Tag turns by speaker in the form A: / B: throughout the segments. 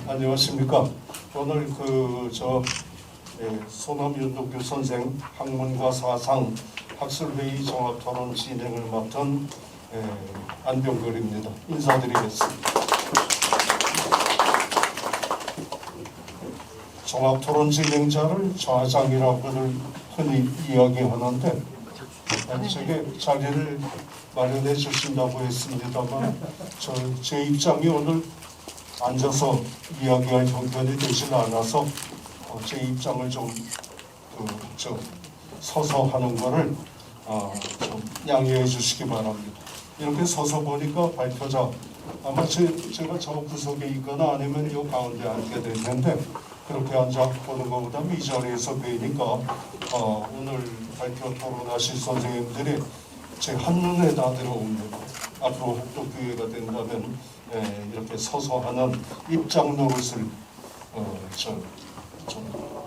A: 안녕하십니까. 오늘 소남 윤덕규 선생 학문과 사상 학술회의 종합토론 진행을 맡은 안병걸입니다. 인사드리겠습니다. 종합토론 진행자를 좌장이라고들 흔히 이야기하는데 제게 자리를 마련해 주신다고 했습니다만 제 입장이 오늘 앉아서 이야기할 형편이 되질 않아서 제 입장을 좀 서서 하는 거를 좀 양해해 주시기 바랍니다. 이렇게 서서 보니까 발표자 아마 제가 저 구석에 있거나 아니면 이 가운데 앉게 될 텐데 그렇게 앉아 보는 것보다 이 자리에서 뵈니까 오늘 발표 토론하실 선생님들이 제 한눈에 다 들어옵니다. 앞으로 또 기회가 된다면 이렇게 서서 하는 입장 노릇을 좀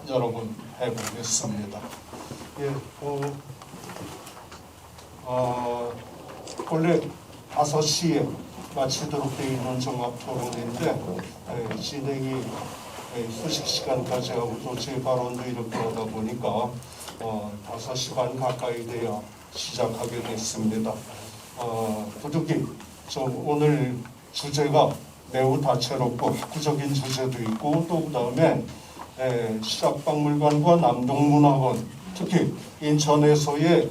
A: 여러 번 해보겠습니다. 원래 5시에 마치도록 되어 있는 종합토론인데 진행이 휴식 시간까지 하고 또 제 발언도 이렇게 하다 보니까 5시 반 가까이 돼야 시작하게 됐습니다. 부득이 오늘 주제가 매우 다채롭고 학구적인 주제도 있고 또 그다음에 시작박물관과 남동문화원 특히 인천에서의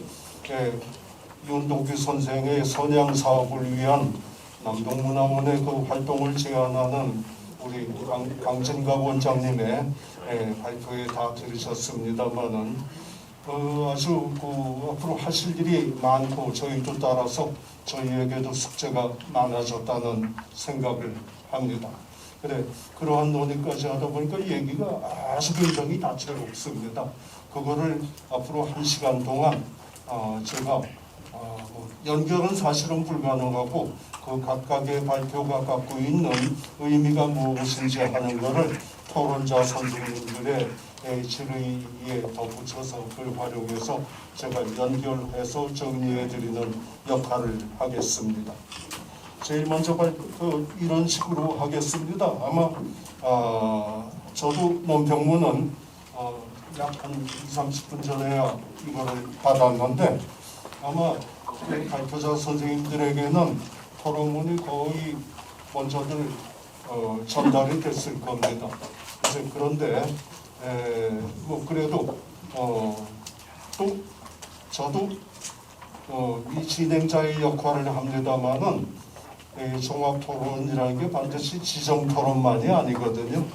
A: 윤덕규 선생의 선양 사업을 위한 남동문화원의 그 활동을 제안하는 우리 강진갑 원장님의 발표에 다 들으셨습니다만은 아주 앞으로 하실 일이 많고 저희도 따라서 저희에게도 숙제가 많아졌다는 생각을 합니다. 그러한 논의까지 하다 보니까 얘기가 아주 굉장히 다채롭습니다. 그거를 앞으로 1시간 동안 제가 연결은 사실은 불가능하고 그 각각의 발표가 갖고 있는 의미가 무엇인지 하는 것을 토론자 선생님들의 질의에 덧붙여서 그걸 활용해서 제가 연결해서 정리해드리는 역할을 하겠습니다. 제일 먼저 이런 식으로 하겠습니다. 아마 저도 논평문은 약 한 20-30분 전에야 이거를 받았는데 아마 발표자 선생님들에게는 토론문이 거의 먼저들 전달이 됐을 겁니다. 그런데 그래도 또 저도 이 진행자의 역할을 합니다만은 종합토론이라는 게 반드시 지정토론만이 아니거든요.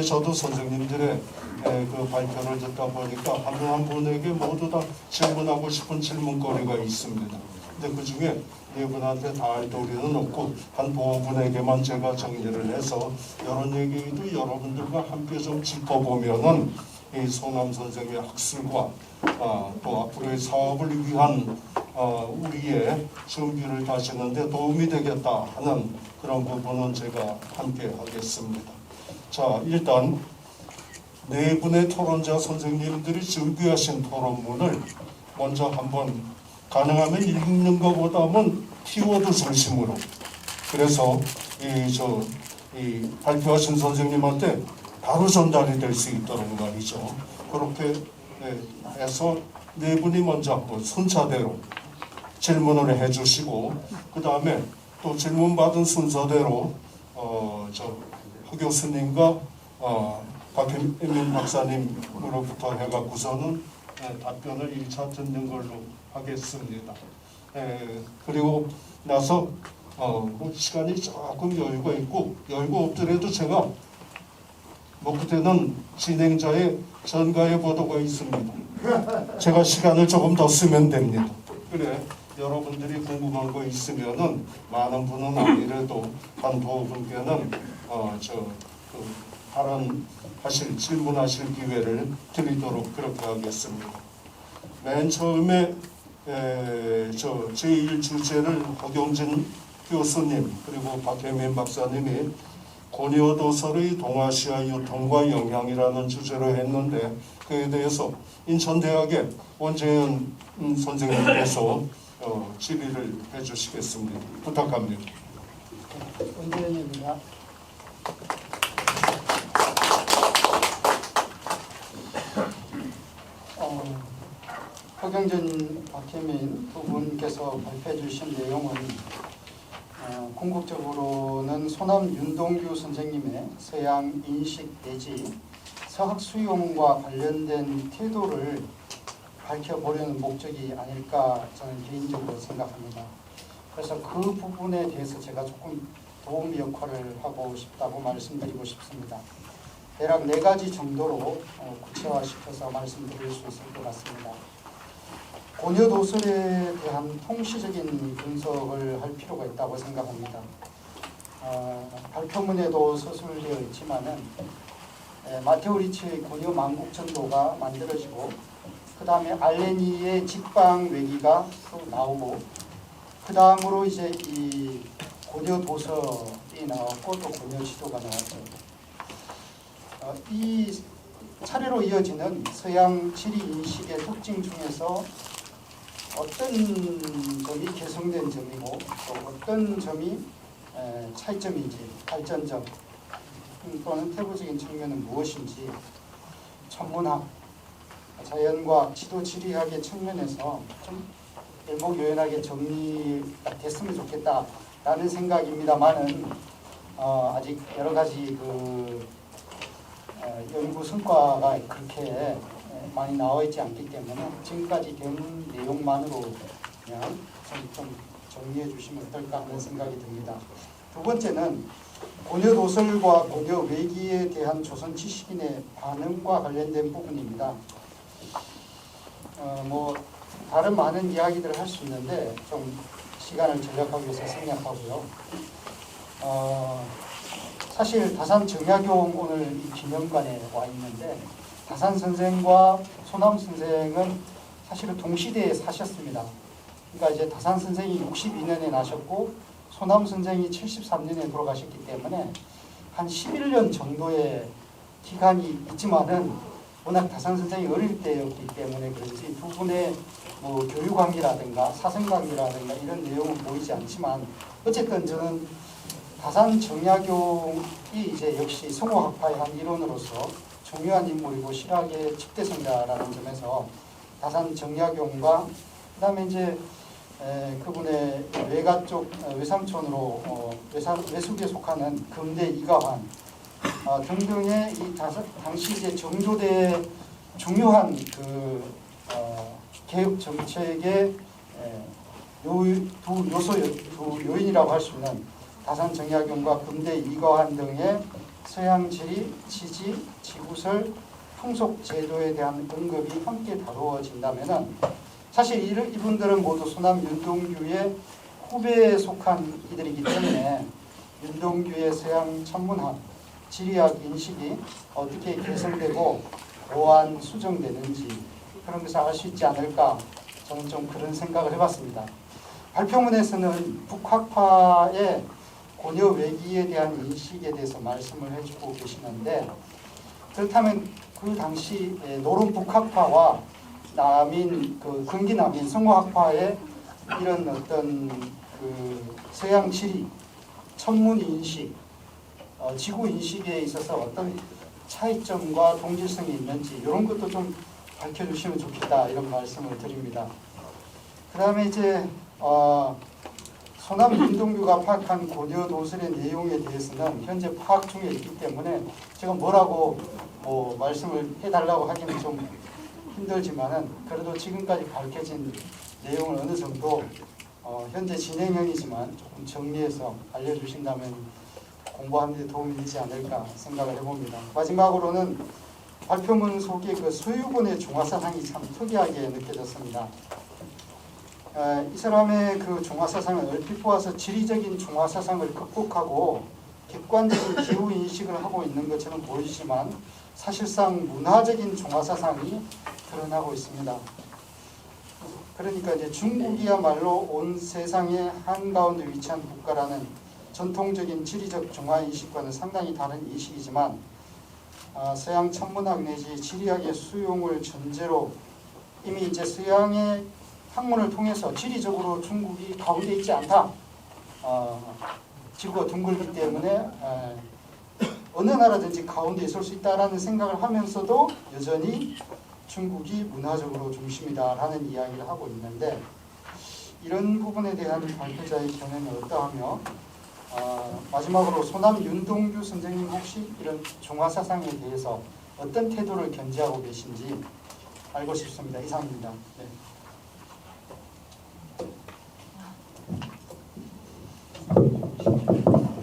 A: 저도 선생님들의 그 발표를 듣다 보니까 한 분 한 분에게 모두 다 질문하고 싶은 질문거리가 있습니다. 근데 그 중에 네 분한테 다 할 도리는 없고 한 5분에게만 제가 정리를 해서 이런 얘기도 여러분들과 함께 좀 짚어보면은 이 소남 선생의 학술과 또 앞으로의 사업을 위한 우리의 준비를 다지는데 도움이 되겠다 하는 그런 부분은 제가 함께 하겠습니다. 자, 일단 네 분의 토론자 선생님들이 준비하신 토론문을 먼저 한번 가능하면 읽는 것보다는 키워드 중심으로 그래서 이 발표하신 선생님한테 바로 전달이 될 수 있도록 말이죠. 그렇게 해서 네 분이 먼저 순차대로 질문을 해주시고 그 다음에 또 질문 받은 순서대로 하 교수님과 박혜민 박사님으로부터 해갖고서는 답변을 1차 듣는 걸로 하겠습니다. 그리고 나서 시간이 조금 여유가 있고 여유가 없더라도 제가 그때는 진행자의 전가의 보도가 있습니다. 제가 시간을 조금 더 쓰면 됩니다. 여러분들이 궁금한 거 있으면은 많은 분은 아니래도 한 5분께는 발언하실 질문하실 기회를 드리도록 그렇게 하겠습니다. 맨 처음에 제1 주제를 허경진 교수님 그리고 박혜민 박사님이 고려도설의 동아시아 유통과 영향이라는 주제로 했는데 그에 대해서 인천대학의 원재현 선생님께서 질의를 해주시겠습니다. 부탁합니다.
B: 원재현입니다. 박영진, 박혜민 두 분께서 발표해 주신 내용은 궁극적으로는 소남 윤동규 선생님의 서양 인식 내지 서학 수용과 관련된 태도를 밝혀보려는 목적이 아닐까 저는 개인적으로 생각합니다. 그래서 그 부분에 대해서 제가 조금 도움 역할을 하고 싶다고 말씀드리고 싶습니다. 대략 4가지 정도로 구체화시켜서 말씀드릴 수 있을 것 같습니다. 고려 도설에 대한 통시적인 분석을 할 필요가 있다고 생각합니다. 발표문에도 서술되어 있지만은 마테오 리치의 고려 만국전도가 만들어지고 그 다음에 알레니의 직방 외기가 또 나오고 그 다음으로 이제 이 고려 도서이 나왔고 또 고려 지도가 나왔죠. 이 차례로 이어지는 서양 지리 인식의 특징 중에서 어떤 점이 개성된 점이고 또 어떤 점이 차이점인지 발전점 또는 태부적인 측면은 무엇인지 천문학, 자연과학, 지도 지리학의 측면에서 좀 일목요연하게 정리가 됐으면 좋겠다라는 생각입니다만은 아직 여러 가지 연구 성과가 그렇게 많이 나와 있지 않기 때문에 지금까지 된 내용만으로 그냥 좀 정리해 주시면 어떨까 하는 생각이 듭니다. 두 번째는 고려 도설과 고려 외기에 대한 조선 지식인의 반응과 관련된 부분입니다. 다른 많은 이야기들을 할 수 있는데 좀 시간을 절약하기 위해서 생략하고요. 사실 다산 정약용 오늘 이 기념관에 와 있는데 다산 선생과 소남 선생은 사실은 동시대에 사셨습니다. 그러니까 이제 다산 선생이 62년에 나셨고 소남 선생이 73년에 돌아가셨기 때문에 한 11년 정도의 기간이 있지만은 워낙 다산 선생이 어릴 때였기 때문에 그런지 두 분의 교육관계라든가 사생관계라든가 이런 내용은 보이지 않지만 어쨌든 저는 다산 정약용이 이제 역시 성호학파의 한 일원으로서 중요한 인물이고 실학의 집대성자라는 점에서 다산 정약용과 그다음에 이제 그분의 외가 쪽 외삼촌으로 외숙에 속하는 금대 이가환 등등의 이 당시 이제 정조대의 중요한 개혁 정책의 두 요인이라고 할 수 있는 다산 정약용과 금대 이가환 등의 서양 지리, 지지, 지구설, 풍속 제도에 대한 언급이 함께 다루어진다면은 사실 이분들은 모두 소남 윤동규의 후배에 속한 이들이기 때문에 윤동규의 서양 천문학, 지리학 인식이 어떻게 개선되고 보완, 수정되는지 그런 것을 알 수 있지 않을까 저는 좀 그런 생각을 해봤습니다. 발표문에서는 북학파의 고려 외기에 대한 인식에 대해서 말씀을 해주고 계시는데 그렇다면 그 당시 노론 북학파와 남인 근기 남인 성호학파의 이런 어떤 서양 지리, 천문 인식, 지구 인식에 있어서 어떤 차이점과 동질성이 있는지 이런 것도 좀 밝혀주시면 좋겠다 이런 말씀을 드립니다. 그 다음에 이제 소남 윤동규가 파악한 고려 도설의 내용에 대해서는 현재 파악 중에 있기 때문에 제가 뭐라고 말씀을 해달라고 하기는 좀 힘들지만은 그래도 지금까지 밝혀진 내용을 어느 정도 현재 진행형이지만 조금 정리해서 알려주신다면 공부하는 데 도움이 되지 않을까 생각을 해봅니다. 마지막으로는 발표문 속에 서유본의 중화사상이 참 특이하게 느껴졌습니다. 이 사람의 중화사상은 얼핏 보아서 지리적인 중화사상을 극복하고 객관적인 기후인식을 하고 있는 것처럼 보이지만 사실상 문화적인 중화사상이 드러나고 있습니다. 그러니까 이제 중국이야말로 온 세상의 한가운데 위치한 국가라는 전통적인 지리적 중화인식과는 상당히 다른 인식이지만 서양 천문학 내지 지리학의 수용을 전제로 이미 이제 서양의 학문을 통해서 지리적으로 중국이 가운데 있지 않다. 지구가 둥글기 때문에 어느 나라든지 가운데 있을 수 있다라는 생각을 하면서도 여전히 중국이 문화적으로 중심이다라는 이야기를 하고 있는데 이런 부분에 대한 발표자의 견해는 어떠하며 마지막으로 소남 윤동규 선생님 혹시 이런 중화사상에 대해서 어떤 태도를 견지하고 계신지 알고 싶습니다. 이상입니다. 네.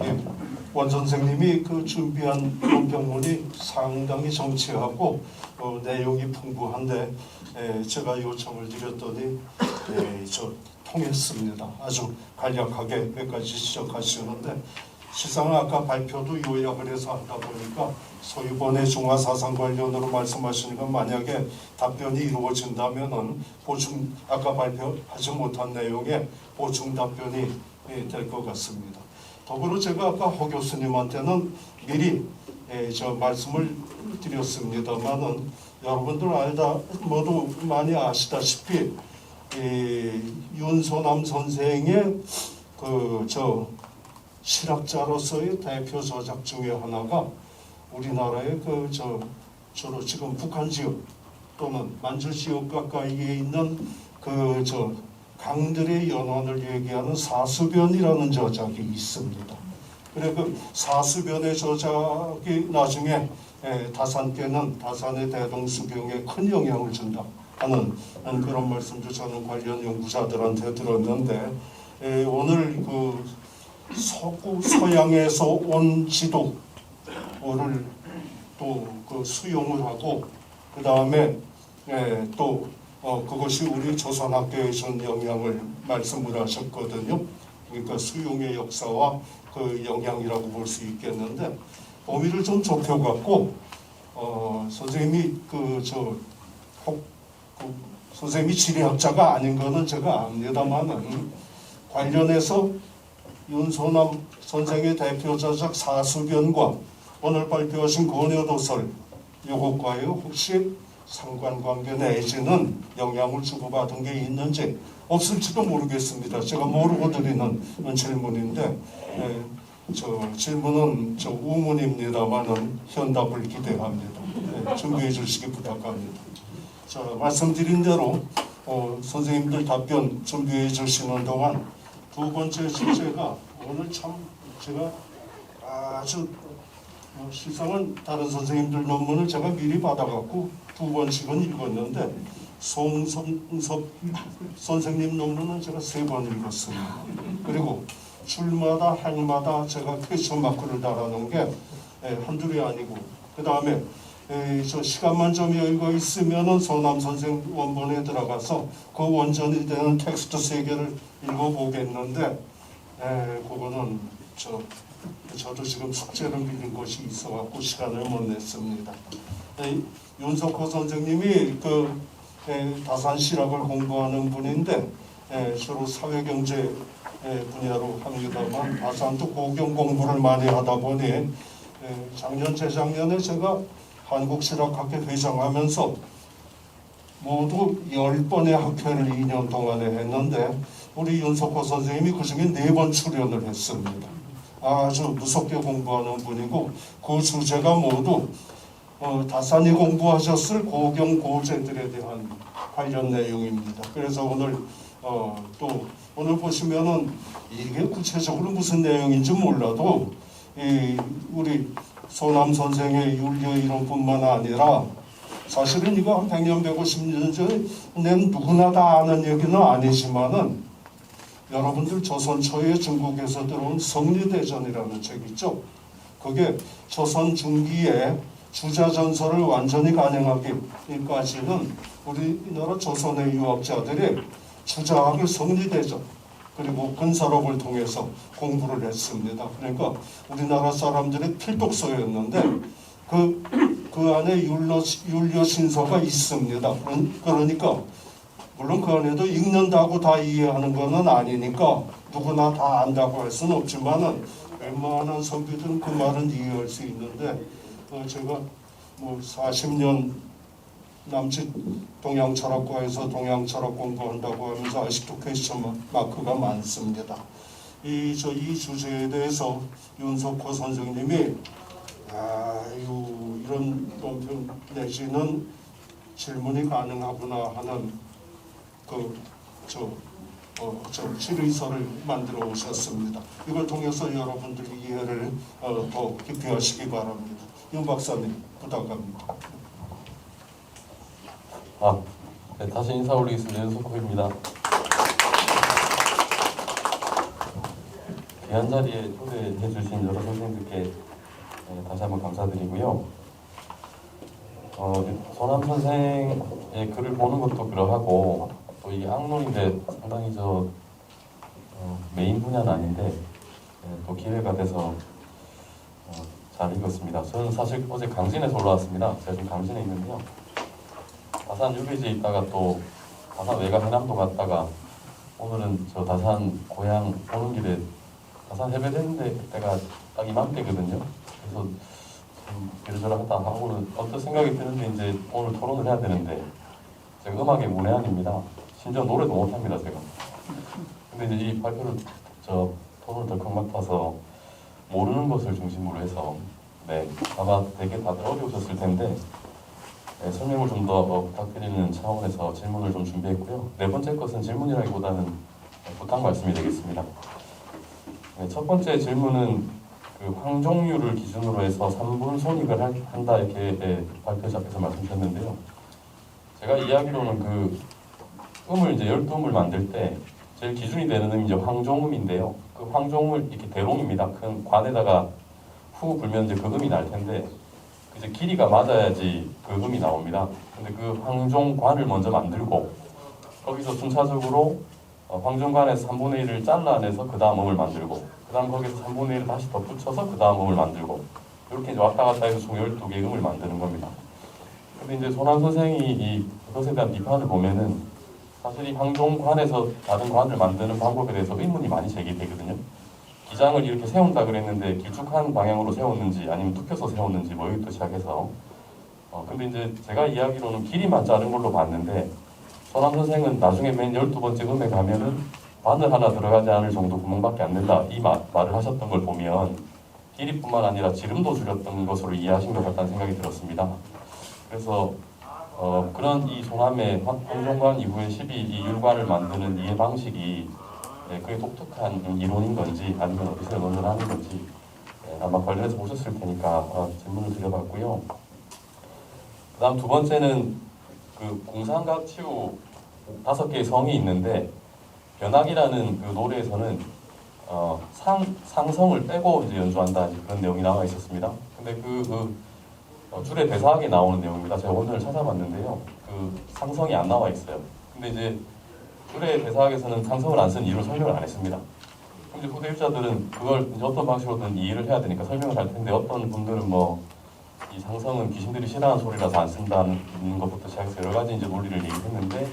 A: 예, 원 선생님이 그 준비한 논평문이 상당히 정치하고 내용이 풍부한데 제가 요청을 드렸더니 저 통했습니다. 아주 간략하게 몇 가지 지적하시는데 실상 아까 발표도 요약을 해서 하다 보니까 소유번의 중화사상 관련으로 말씀하시니까 만약에 답변이 이루어진다면은 보충 아까 발표하지 못한 내용에 보충 답변이 될 것 같습니다. 더불어 제가 아까 허 교수님한테는 미리 저 말씀을 드렸습니다만은 여러분들 모두 많이 아시다시피 윤소남 선생의 저 실학자로서의 대표 저작 중에 하나가 우리나라의 주로 지금 북한 지역 또는 만주 지역 가까이에 있는 강들의 연원을 얘기하는 사수변이라는 저작이 있습니다. 그래 그 사수변의 저작이 나중에 다산께는 다산의 대동수경에 큰 영향을 준다 하는 그런 말씀도 저는 관련 연구자들한테 들었는데 오늘 그 서양에서 온 지도를 또 그 수용을 하고 그 다음에 또 그것이 우리 조선학교에 준 영향을 말씀을 하셨거든요. 그러니까 수용의 역사와 그 영향이라고 볼 수 있겠는데 범위를 좀 좁혀갖고 선생님이 선생님이 지리학자가 아닌 거는 제가 압니다만은 관련해서 윤소남 선생의 대표저작 사수변과 오늘 발표하신 고려도설 요것과의 혹시 상관관계 내지는 영향을 주고받은 게 있는지 없을지도 모르겠습니다. 제가 모르고 드리는 질문인데 저 질문은 우문입니다만은 현답을 기대합니다. 준비해 주시기 부탁합니다. 자, 말씀드린 대로 선생님들 답변 준비해 주시는 동안 두 번째 주제가 오늘 참 제가 아주 실상은 다른 선생님들 논문을 제가 미리 받아갖고 두 번씩은 읽었는데 송성섭 선생님 논문은 제가 3번 읽었습니다. 그리고 줄마다 행마다 제가 퀘스천 마크를 달아놓은 게 한둘이 아니고 그 다음에 저 시간만 좀 여유가 있으면은 소남 선생 원본에 들어가서 그 원전이 되는 텍스트 3개를 읽어보겠는데 그거는 저도 지금 숙제를 밀린 것이 있어갖고 시간을 못 냈습니다. 윤석호 선생님이 다산 실학을 공부하는 분인데 주로 사회경제 분야로 합니다만 다산도 고경 공부를 많이 하다 보니 작년 재작년에 제가 한국실학학회 회장하면서 모두 10번의 학회를 2년 동안에 했는데 우리 윤석호 선생님이 그중에 4번 출연을 했습니다. 아주 무섭게 공부하는 분이고 그 주제가 모두 다산이 공부하셨을 고경 고제들에 대한 관련 내용입니다. 그래서 오늘 또 오늘 보시면은 이게 구체적으로 무슨 내용인지 몰라도 우리 소남 선생의 윤려 이론뿐만 아니라 사실은 이거 한 100년 150년 전에 누구나 다 아는 얘기는 아니지만은 여러분들 조선 초에 중국에서 들어온 성리대전이라는 책 있죠. 그게 조선 중기에 주자전설을 완전히 가능하기까지는 우리나라 조선의 유학자들이 주자학의 성리대전 그리고 근사록을 통해서 공부를 했습니다. 그러니까 우리나라 사람들의 필독서였는데 그 안에 윤려 신서가 있습니다. 그러니까 물론 그 안에도 읽는다고 다 이해하는 것은 아니니까 누구나 다 안다고 할 수는 없지만은 웬만한 선비들은 그 말은 이해할 수 있는데 제가 40년 남짓 동양철학과에서 동양철학 공부한다고 하면서 아직도 퀘스천 마크가 많습니다. 이 주제에 대해서 윤석호 선생님이 이런 논평 내지는 질문이 가능하구나 하는 질의서를 만들어 오셨습니다. 이걸 통해서 여러분들 이해를 더 깊이 하시기 바랍니다. 윤 박사님 부탁합니다.
C: 네, 다시 인사 올리겠습니다. 윤석호입니다. 귀한 자리에 초대해 주신 여러 선생님들께 다시 한번 감사드리고요. 손함 선생의 글을 보는 것도 그러하고 또 이게 악론인데 상당히 메인 분야는 아닌데 또 기회가 돼서 잘 읽었습니다. 저는 사실 어제 강진에서 올라왔습니다. 제가 지금 강진에 있는데요. 다산 유배지에 있다가 또 다산 외곽 해남도 갔다가 오늘은 저 다산 고향 오는 길에 다산 해배됐는데 그때가 딱 이맘때거든요. 그래서 좀 이러저러 하다 하고는 어떤 생각이 드는데 이제 오늘 토론을 해야 되는데 제가 음악의 문외한입니다. 심지어 노래도 못합니다 제가. 근데 이제 이 발표를 토론을 덜컥 맡아서 모르는 것을 중심으로 해서 아마 되게 다들 어려우셨을 텐데 설명을 좀 더 부탁드리는 차원에서 질문을 좀 준비했고요. 네 번째 것은 질문이라기보다는 부탁 말씀이 되겠습니다. 첫 번째 질문은 그 황종류를 기준으로 해서 3분 손익을 한다 이렇게 발표자께서 말씀하셨는데요. 제가 이야기로는 그 음을 이제 12음을 만들 때 제일 기준이 되는 음이 이제 황종음인데요. 그 황종을 이렇게 대롱입니다. 큰 관에다가 후 불면 이제 그 음이 날 텐데 이제 길이가 맞아야지 그 음이 나옵니다. 근데 그 황종관을 먼저 만들고 거기서 순차적으로 황종관에서 3분의 1을 잘라내서 그 다음 음을 만들고 그 다음 거기서 3분의 1을 다시 덧붙여서 그 다음 음을 만들고 이렇게 이제 왔다 갔다 해서 총 12개의 음을 만드는 겁니다. 근데 이제 손함 선생이 그것에 대한 비판을 보면은 사실 이 황종관에서 다른 관을 만드는 방법에 대해서 의문이 많이 제기되거든요. 기장을 이렇게 세운다 그랬는데 길쭉한 방향으로 세웠는지 아니면 눕혀서 세웠는지 뭐 여기부터 시작해서 근데 이제 제가 이야기로는 길이만 자른 걸로 봤는데 손함 선생은 나중에 맨 12번째 음에 가면은 바늘 하나 들어가지 않을 정도 구멍밖에 안 된다 이 말을 하셨던 걸 보면 길이뿐만 아니라 지름도 줄였던 것으로 이해하신 것 같다는 생각이 들었습니다. 그래서 그런 이 손함의 황종관 이후에 12이 율관을 만드는 이해 방식이 그게 독특한 이론인 건지 아니면 어디서 논을 하는 건지 아마 관련해서 보셨을 테니까 질문을 드려봤고요. 그 다음 두 번째는 그 공상각 치우 5개의 성이 있는데 변학이라는 그 노래에서는 상성을 빼고 이제 연주한다 그런 내용이 나와 있었습니다. 근데 줄의 대사학에 나오는 내용입니다. 제가 오늘 찾아봤는데요. 그 상성이 안 나와 있어요. 근데 이제 줄의 대사학에서는 상성을 안 쓴 이유를 설명을 안 했습니다. 근데 후대 유자들은 그걸 이제 어떤 방식으로든 이해를 해야 되니까 설명을 할 텐데 어떤 분들은 이 상성은 귀신들이 싫어하는 소리라서 안 쓴다는 것부터 시작해서 여러 가지 이제 논리를 얘기했는데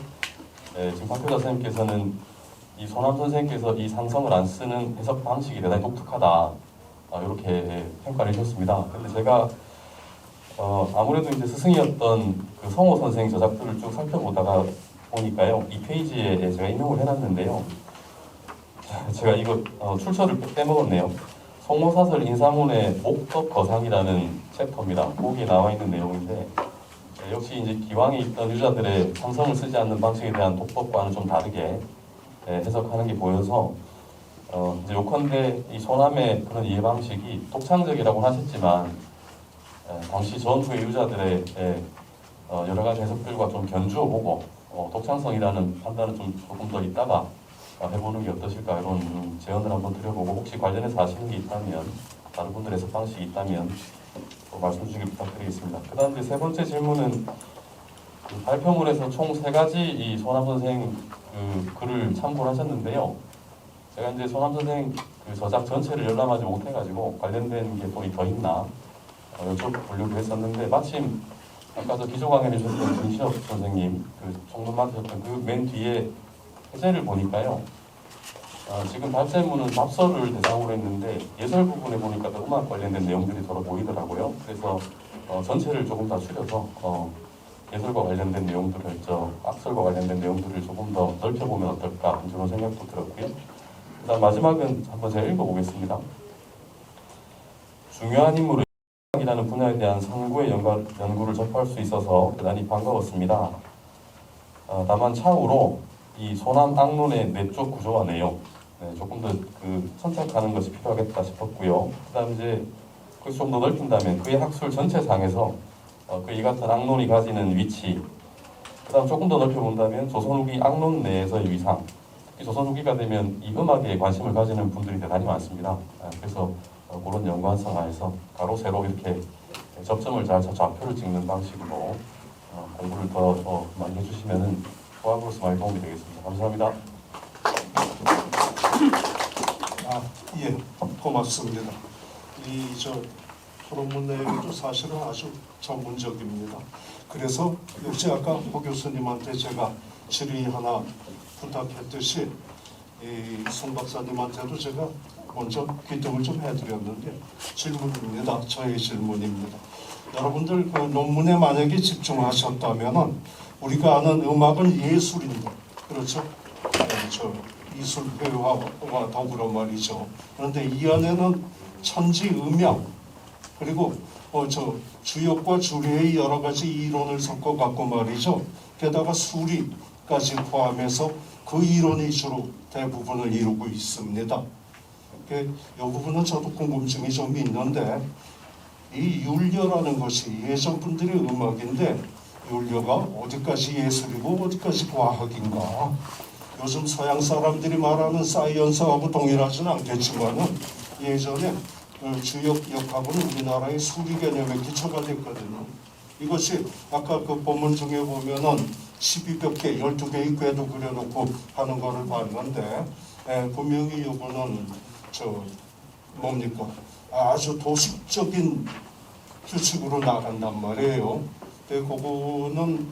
C: 지금 박효자 선생님께서는 이 손함 선생님께서 이 상성을 안 쓰는 해석 방식이 대단히 독특하다 이렇게 평가를 해주셨습니다. 근데 제가 아무래도 이제 스승이었던 그 성호 선생 저작들을 쭉 살펴보다가 보니까요, 이 페이지에 제가 인용을 해놨는데요. 제가 이거 출처를 빼먹었네요. 송모사설 인사문의 목덕 거상이라는 챕터입니다. 거기에 나와 있는 내용인데 역시 이제 기왕에 있던 유자들의 상성을 쓰지 않는 방식에 대한 독법과는 좀 다르게 해석하는 게 보여서 이제 요컨대 이 손함의 그런 이해 방식이 독창적이라고 하셨지만 당시 전후의 유자들의 여러 가지 해석들과 좀 견주어 보고 독창성이라는 판단을 조금 더 있다가 해보는 게 어떠실까 이런 제언을 한번 드려보고 혹시 관련해서 아시는 게 있다면 다른 분들의 해석 방식이 있다면 말씀 주시길 부탁드리겠습니다. 그 다음 세 번째 질문은 그 발표물에서 총 3가지 이 손함 선생 그 글을 참고를 하셨는데요. 제가 이제 손함 선생 그 저작 전체를 열람하지 못해가지고 관련된 게 또 더 있나 여쭤보려고 했었는데 마침 아까 저 기조 강연해 주셨던 김신업 선생님 그 총론 맡으셨던 그 맨 뒤에 해제를 보니까요. 지금 발제문은 답서를 대상으로 했는데 예설 부분에 보니까 또 음악 관련된 내용들이 더러 보이더라고요. 그래서 전체를 조금 더 줄여서 예설과 관련된 내용들을 악설과 관련된 내용들을 조금 더 넓혀보면 어떨까 그런 생각도 들었고요. 그다음 마지막은 한번 제가 읽어보겠습니다. 중요한 인물은 이라는 분야에 대한 선구의 연구를 접할 수 있어서 대단히 반가웠습니다. 다만 차후로 이 소남 악론의 내적 구조와 내용 조금 더 선택하는 것이 필요하겠다 싶었고요. 그다음 이제 그것을 좀 더 넓힌다면 그의 학술 전체상에서 이 같은 악론이 가지는 위치, 그다음 조금 더 넓혀본다면 조선 후기 악론 내에서의 위상, 특히 조선 후기가 되면 이 음악에 관심을 가지는 분들이 대단히 많습니다. 그래서 그런 연관성 안에서 가로 세로 이렇게 접점을 잘 좌표를 찍는 방식으로 공부를 더 많이 해주시면은 조합으로서 많이 도움이 되겠습니다. 감사합니다.
A: 예, 고맙습니다. 토론문 내용도 사실은 아주 전문적입니다. 그래서 역시 아까 호 교수님한테 제가 질의 하나 부탁했듯이 송 박사님한테도 제가 먼저 귀등을 좀 해드렸는데 질문입니다. 저의 질문입니다. 여러분들 그 논문에 만약에 집중하셨다면은 우리가 아는 음악은 예술인데, 그렇죠? 이술 회화와 더불어 말이죠. 그런데 이 안에는 천지 음양 그리고 주역과 주례의 여러 가지 이론을 섞어 갖고 말이죠. 게다가 수리까지 포함해서 그 이론이 주로 대부분을 이루고 있습니다. 이 부분은 저도 궁금증이 좀 있는데, 이 율려라는 것이 예전 분들의 음악인데 율려가 어디까지 예술이고 어디까지 과학인가? 요즘 서양 사람들이 말하는 사이언스하고 동일하지는 않겠지만은 예전에 주역하고는 우리나라의 수리 개념에 기초가 됐거든요. 이것이 아까 그 본문 중에 보면은 12몇 개, 12개의 궤도 그려놓고 하는 거를 봤는데 분명히 이거는 뭡니까? 아주 도식적인 규칙으로 나간단 말이에요. 그거는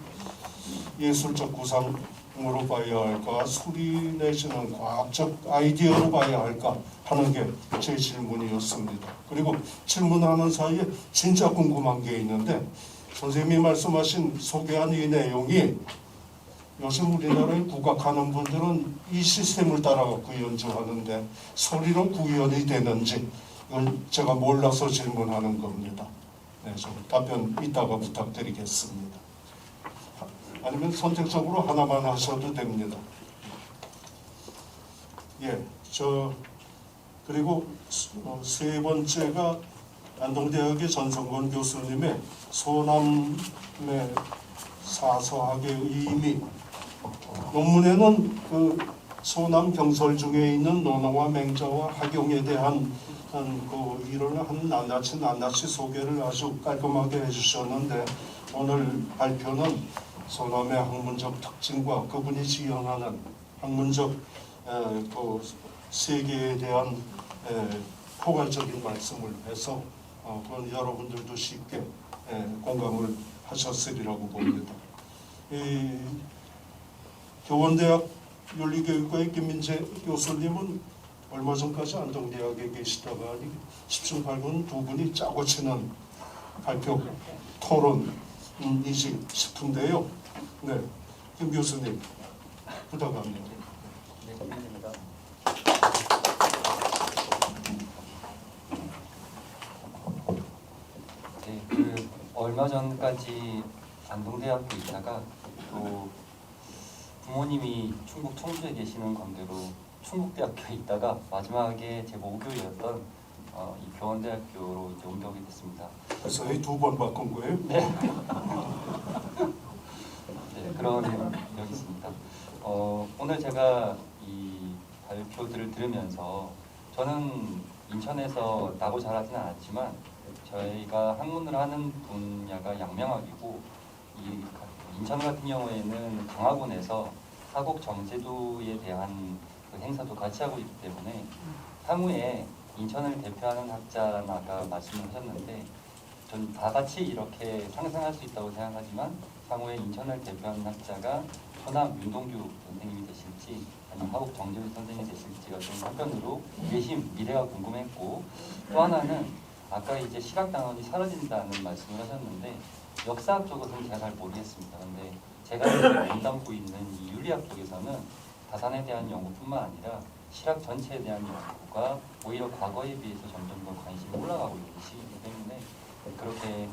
A: 예술적 구상으로 봐야 할까, 수리 내지는 과학적 아이디어로 봐야 할까 하는 게 제 질문이었습니다. 그리고 질문하는 사이에 진짜 궁금한 게 있는데, 선생님이 말씀하신 소개한 이 내용이 요즘 우리나라에 국악하는 분들은 이 시스템을 따라갖고 연주하는데 소리로 구현이 되는지 이건 제가 몰라서 질문하는 겁니다. 네, 좀 답변 이따가 부탁드리겠습니다. 아니면 선택적으로 하나만 하셔도 됩니다. 예, 그리고 세 번째가 안동대학의 전성권 교수님의 소남의 사서학의 의미. 논문에는 그 소남 경설 중에 있는 논어와 맹자와 학용에 대한 그 이론을 한 낱낱이 소개를 아주 깔끔하게 해주셨는데, 오늘 발표는 소남의 학문적 특징과 그분이 지향하는 학문적 그 세계에 대한 포괄적인 말씀을 해서 그건 여러분들도 쉽게 공감을 하셨으리라고 봅니다. 교원대학 윤리교육과의 김민재 교수님은 얼마 전까지 안동대학에 계시다가 10중 8군 두 분이 짜고 치는 발표 토론이지 싶은데요. 네, 김 교수님 부탁합니다.
D: 네, 김민재입니다. 네, 얼마 전까지 안동대학교에 있다가 또 부모님이 충북 청주에 계시는 관계로 충북대학교에 있다가 마지막에 제 모교였던 이 교원대학교로 이제 옮겨오게 됐습니다.
A: 그래서 두 번 바꾼 거예요?
D: 네. 네, 그런 적이 있습니다. 오늘 제가 이 발표들을 들으면서 저는 인천에서 나고 자라지는 않았지만 저희가 학문을 하는 분야가 양명학이고 이 인천 같은 경우에는 강화군에서 사곡 정제도에 대한 그 행사도 같이 하고 있기 때문에 향후에 인천을 대표하는 학자라는 아까 말씀을 하셨는데 전 다 같이 이렇게 상생할 수 있다고 생각하지만 향후에 인천을 대표하는 학자가 소남 윤동규 선생님이 되실지 아니면 하곡 정재우 선생님이 되실지가 좀 한편으로 외심 미래가 궁금했고, 또 하나는 아까 이제 실학당원이 사라진다는 말씀을 하셨는데 역사학적으로는 제가 잘 모르겠습니다. 근데 제가 몸담고 있는 이 윤리학 쪽에서는 다산에 대한 연구뿐만 아니라 실학 전체에 대한 연구가 오히려 과거에 비해서 점점 더 관심이 올라가고 있는 시기이기 때문에 그렇게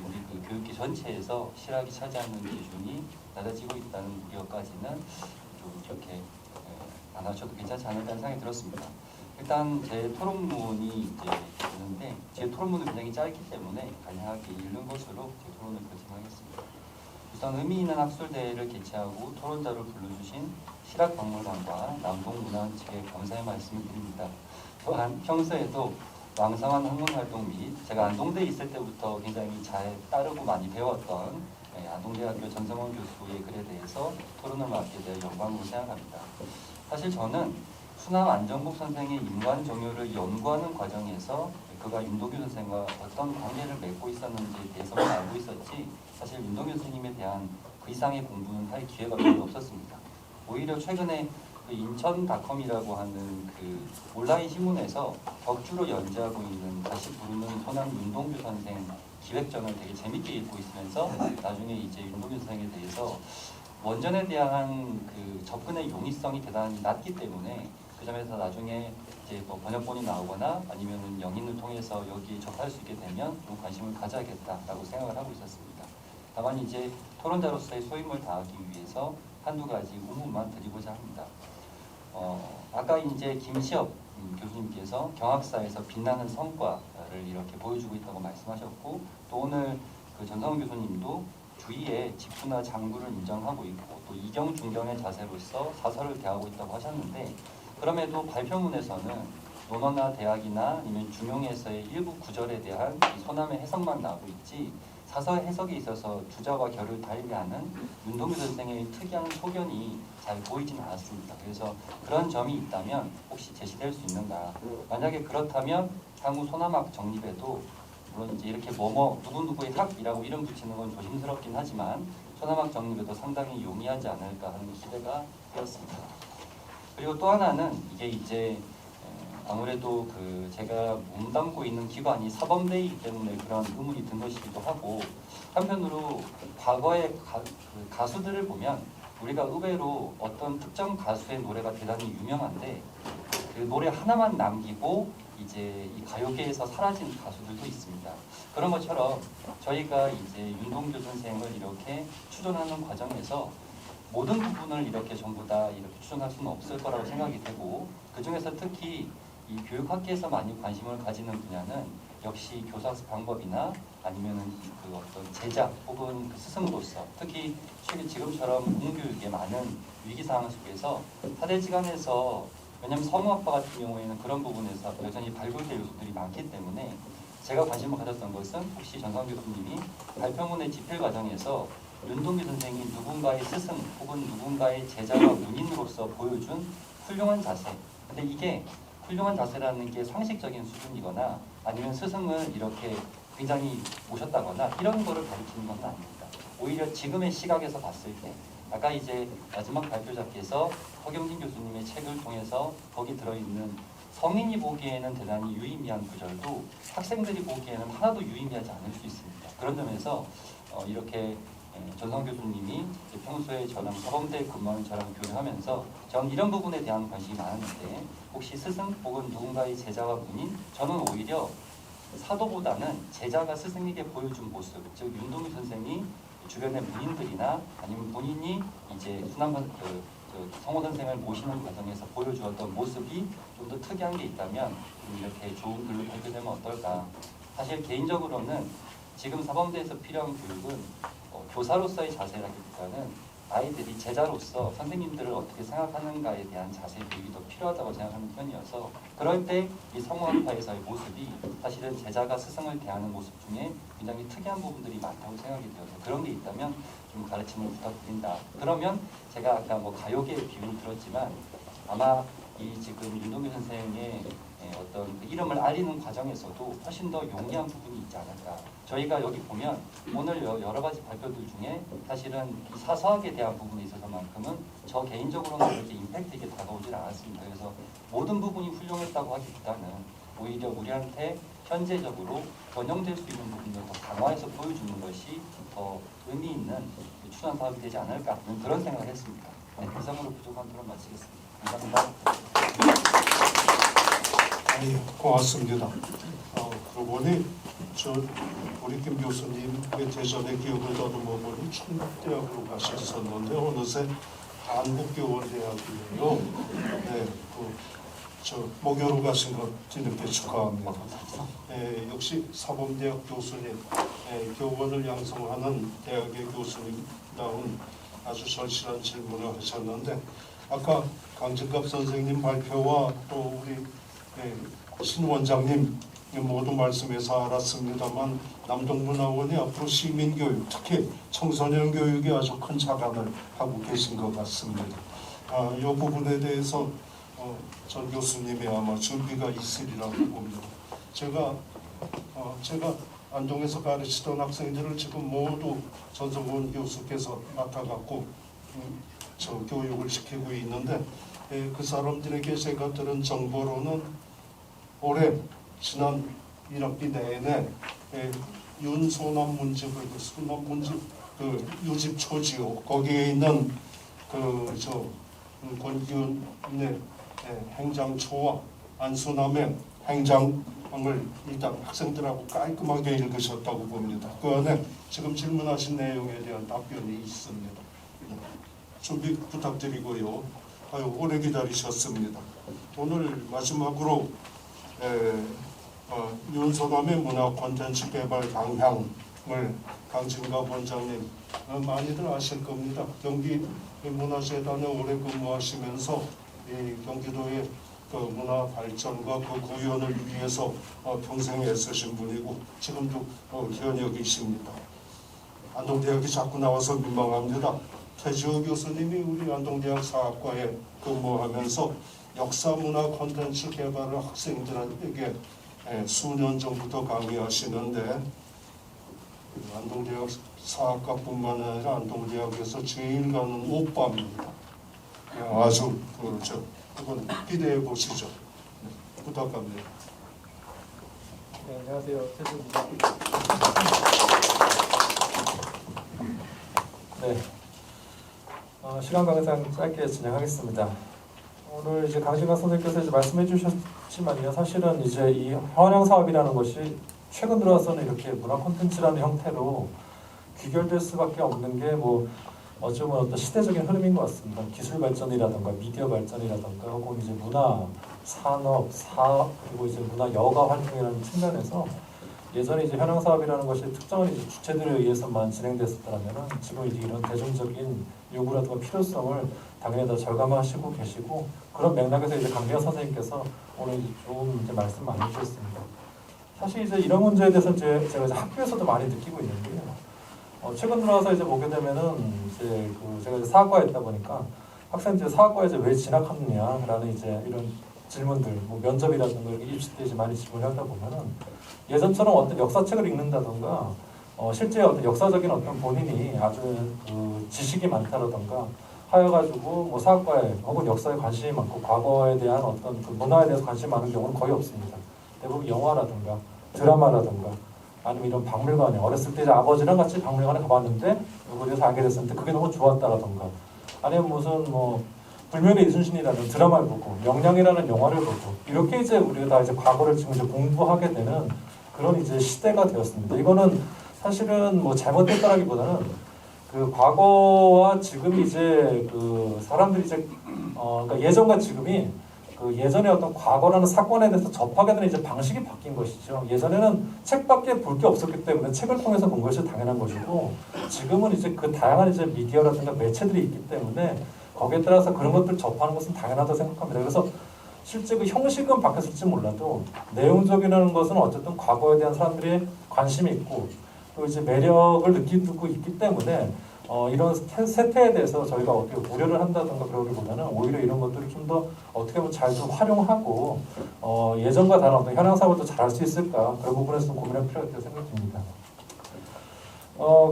D: 우리 그 교육계 전체에서 실학이 차지하는 기준이 낮아지고 있다는 우려까지는 좀 이렇게 안 하셔도 괜찮지 않을까라는 생각이 들었습니다. 일단 제 토론문이 이제 있는데 제 토론문은 굉장히 짧기 때문에 간략하게 읽는 것으로 제 토론을 거침하겠습니다. 우선 의미 있는 학술대회를 개최하고 토론자를 불러주신 실학박물관과 남동문화원 측에 감사의 말씀을 드립니다. 또한 평소에도 왕성한 학문활동 및 제가 안동대에 있을 때부터 굉장히 잘 따르고 많이 배웠던 안동대학교 전성원 교수의 글에 대해서 토론을 맡게 되어 영광으로 생각합니다. 사실 저는 수남 안정복 선생의 인간정요를 연구하는 과정에서 그가 윤동규 선생과 어떤 관계를 맺고 있었는지에 대해서만 알고 있었지 사실 윤동규 선생님에 대한 그 이상의 공부는 할 기회가 별로 없었습니다. 오히려 최근에 그 인천닷컴이라고 하는 그 온라인 신문에서 격주로 연재하고 있는 다시 부르는 소남 윤동규 선생 기획전을 되게 재밌게 읽고 있으면서 나중에 이제 윤동규 선생에 대해서 원전에 대한 그 접근의 용이성이 대단히 낮기 때문에 그 점에서 나중에 이제 뭐 번역본이 나오거나 아니면은 영인을 통해서 여기 접할 수 있게 되면 좀 관심을 가져야겠다라고 생각을 하고 있었습니다. 다만 이제 토론자로서의 소임을 다하기 위해서 한두 가지 의문만 드리고자 합니다. 아까 이제 김시엽 교수님께서 경학사에서 빛나는 성과를 이렇게 보여주고 있다고 말씀하셨고 또 오늘 그 전성훈 교수님도 주위에 직후나 장구를 인정하고 있고 또 이경 중경의 자세로서 사설을 대하고 있다고 하셨는데 그럼에도 발표문에서는 논어나 대학이나 아니면 중용에서의 일부 구절에 대한 이 소남의 해석만 나오고 있지 사설 해석에 있어서 주자와 결을 달리하는 윤동규 선생의 특이한 소견이 잘 보이지는 않았습니다. 그래서 그런 점이 있다면 혹시 제시될 수 있는가? 만약에 그렇다면 향후 소남학 정립에도 물론 이제 이렇게 뭐뭐 누구누구의 학이라고 이름 붙이는 건 조심스럽긴 하지만 소남학 정립에도 상당히 용이하지 않을까 하는 기대가 되었습니다. 그리고 또 하나는 이게 이제 아무래도 그 제가 몸담고 있는 기관이 사범대이기 때문에 그런 의문이 든 것이기도 하고 한편으로 과거의 가수들을 보면 우리가 의외로 어떤 특정 가수의 노래가 대단히 유명한데 그 노래 하나만 남기고 이제 이 가요계에서 사라진 가수들도 있습니다. 그런 것처럼 저희가 이제 윤동규 선생을 이렇게 추존하는 과정에서 모든 부분을 이렇게 전부 다 이렇게 추존할 수는 없을 거라고 생각이 되고 그 중에서 특히 이 교육학계에서 많이 관심을 가지는 분야는 역시 교사 방법이나 아니면은 그 어떤 제자 혹은 그 스승으로서 특히 지금처럼 공교육에 많은 위기 상황 속에서 사대지간에서 왜냐하면 성우학과 같은 경우에는 그런 부분에서 여전히 발굴될 요소들이 많기 때문에 제가 관심을 가졌던 것은 혹시 전성 교수님이 발표문의 집필 과정에서 윤동규 선생이 누군가의 스승 혹은 누군가의 제자와 문인으로서 보여준 훌륭한 자세 근데 이게 훌륭한 자세라는 게 상식적인 수준이거나 아니면 스승을 이렇게 굉장히 모셨다거나 이런 거를 가르치는 건 아닙니다. 오히려 지금의 시각에서 봤을 때 아까 이제 마지막 발표자께서 허경진 교수님의 책을 통해서 거기 들어있는 성인이 보기에는 대단히 유의미한 구절도 학생들이 보기에는 하나도 유의미하지 않을 수 있습니다. 그런 점에서 이렇게 전성 교수님이 평소에 저랑 사범대에 근무하는 저랑 교류하면서 저는 이런 부분에 대한 관심이 많았는데 혹시 스승 혹은 누군가의 제자와 문인 저는 오히려 사도보다는 제자가 스승에게 보여준 모습 즉 윤동규 선생이 주변의 문인들이나 아니면 본인이 이제 성호 선생을 모시는 과정에서 보여주었던 모습이 좀 더 특이한 게 있다면 이렇게 좋은 글로 발표되면 어떨까. 사실 개인적으로는 지금 사범대에서 필요한 교육은 교사로서의 자세라기보다는 아이들이 제자로서 선생님들을 어떻게 생각하는가에 대한 자세 교육이 더 필요하다고 생각하는 편이어서 그럴 때 이 성우학파에서의 모습이 사실은 제자가 스승을 대하는 모습 중에 굉장히 특이한 부분들이 많다고 생각이 되어서 그런 게 있다면 좀 가르침을 부탁드린다. 그러면 제가 아까 뭐 가요계의 비유를 들었지만 아마 이 지금 윤동규 선생의 어떤 그 이름을 알리는 과정에서도 훨씬 더 용이한 부분이 있지 않을까. 저희가 여기 보면 오늘 여러 가지 발표들 중에 사실은 이 사서학에 대한 부분에 있어서만큼은 저 개인적으로는 그렇게 임팩트 있게 다가오질 않았습니다. 그래서 모든 부분이 훌륭했다고 하기보다는 오히려 우리한테 현재적으로 변형될 수 있는 부분을 더 강화해서 보여주는 것이 더 의미 있는 추천 사업이 되지 않을까 하는 그런 생각을 했습니다. 네, 이상으로 부족한 토론 마치겠습니다. 감사합니다.
A: 고맙습니다. 그러고 보니 우리 김 교수님의 대전의 기억을 더듬어 보니 충북대학으로 가셨었는데 어느새 한국교원대학이에요. 네, 저 모교로 가신 것 뒤늦게 축하합니다. 역시 사범대학 교수님, 교원을 양성하는 대학의 교수님다운 아주 절실한 질문을 하셨는데 아까 강진갑 선생님 발표와 또 우리 신 원장님 모두 말씀해서 알았습니다만 남동문화원이 앞으로 시민교육, 특히 청소년 교육에 아주 큰 자관을 하고 계신 것 같습니다. 이 부분에 대해서 전 교수님이 아마 준비가 있으리라고 봅니다. 제가 안동에서 가르치던 학생들을 지금 모두 전성훈 교수께서 맡아갖고 저 교육을 시키고 있는데 그 사람들에게 제가 들은 정보로는 올해 지난 1학기 내내 윤소남 문집을 소남 문집 유집 초지요 거기에 있는 권기훈의 행장초와 안수남의 행장을 일단 학생들하고 깔끔하게 읽으셨다고 봅니다. 그 안에 지금 질문하신 내용에 대한 답변이 있습니다. 준비 부탁드리고요. 오래 기다리셨습니다. 오늘 마지막으로 윤소남의 문화 콘텐츠 개발 방향을 강진갑 원장님 많이들 아실 겁니다. 경기 문화재단에 오래 근무하시면서 이 경기도의 그 문화 발전과 그 구현을 위해서 평생 애쓰신 분이고 지금도 현역이십니다. 안동대학이 자꾸 나와서 민망합니다. 태지호 교수님이 우리 안동대학 사학과에 근무하면서 역사문화 콘텐츠 개발을 학생들에게 수년 전부터 강의하시는데 안동대학 사학과뿐만 아니라 안동대학에서 제일 가는 오빠입니다. 아주 그건 기대해 보시죠. 부탁합니다.
E: 네, 안녕하세요. 태수입니다. 네, 시간 관계상 짧게 진행하겠습니다. 오늘 이제 강진갑 선생님께서 이제 말씀해 주셨지만요, 사실은 이제 이 현양 사업이라는 것이 최근 들어와서는 이렇게 문화 콘텐츠라는 형태로 귀결될 수밖에 없는 게 뭐 어쩌면 어떤 시대적인 흐름인 것 같습니다. 기술 발전이라든가 미디어 발전이라든가 혹은 이제 문화, 산업, 사업 그리고 이제 문화 여가 활동이라는 측면에서 예전에 이제 현황 사업이라는 것이 특정한 이제 주체들에 의해서만 진행됐었다면 지금 이제 이런 대중적인 요구라든가 필요성을 당연히 다 절감하시고 계시고 그런 맥락에서 이제 강진갑 선생님께서 오늘 이제 좋은 이제 말씀 많이 해주셨습니다. 사실 이제 이런 문제에 대해서 제가 이제 학교에서도 많이 느끼고 있는데요. 최근 들어와서 이제 보게 되면은 이제 제가 이제 사학과에 있다 보니까 학생들이 사학과에 이제 왜 진학하느냐라는 이제 이런 질문들, 뭐 면접이라든가 이렇게 입시 때 이제 많이 질문을 하다 보면은 예전처럼 어떤 역사책을 읽는다던가 실제 어떤 역사적인 어떤 본인이 아주 지식이 많다라던가 하여가지고 뭐 사학과에 혹은 역사에 관심이 많고 과거에 대한 어떤 그 문화에 대해서 관심이 많은 경우는 거의 없습니다. 대부분 영화라든가 드라마라든가 아니면 이런 박물관에 어렸을 때 이제 아버지랑 같이 박물관에 가봤는데 그거에 대해서 알게 됐었는데 그게 너무 좋았다라던가 아니면 무슨 뭐 불면의 이순신이라는 드라마를 보고 명량이라는 영화를 보고 이렇게 이제 우리가 다 이제 과거를 지금 이제 공부하게 되는 그런 이제 시대가 되었습니다. 이거는 사실은 뭐 잘못됐다라기보다는 그 과거와 지금 이제 그 사람들이 이제 그러니까 예전과 지금이 그 예전에 어떤 과거라는 사건에 대해서 접하게 되는 이제 방식이 바뀐 것이죠. 예전에는 책밖에 볼 게 없었기 때문에 책을 통해서 본 것이 당연한 것이고 지금은 이제 그 다양한 이제 미디어라든가 매체들이 있기 때문에 거기에 따라서 그런 것들을 접하는 것은 당연하다고 생각합니다. 그래서 실제 그 형식은 바뀌었을지 몰라도 내용적이라는 것은 어쨌든 과거에 대한 사람들이 관심이 있고 또 이제 매력을 느끼고 있기 때문에 이런 세태에 대해서 저희가 어떻게 우려를 한다든가 그러기보다는 오히려 이런 것들을 좀 더 어떻게 보면 잘 좀 활용하고 예전과 다른 어떤 현황 사업을 더 잘할 수 있을까 그런 부분에서 좀 고민할 필요가 있다고 생각됩니다.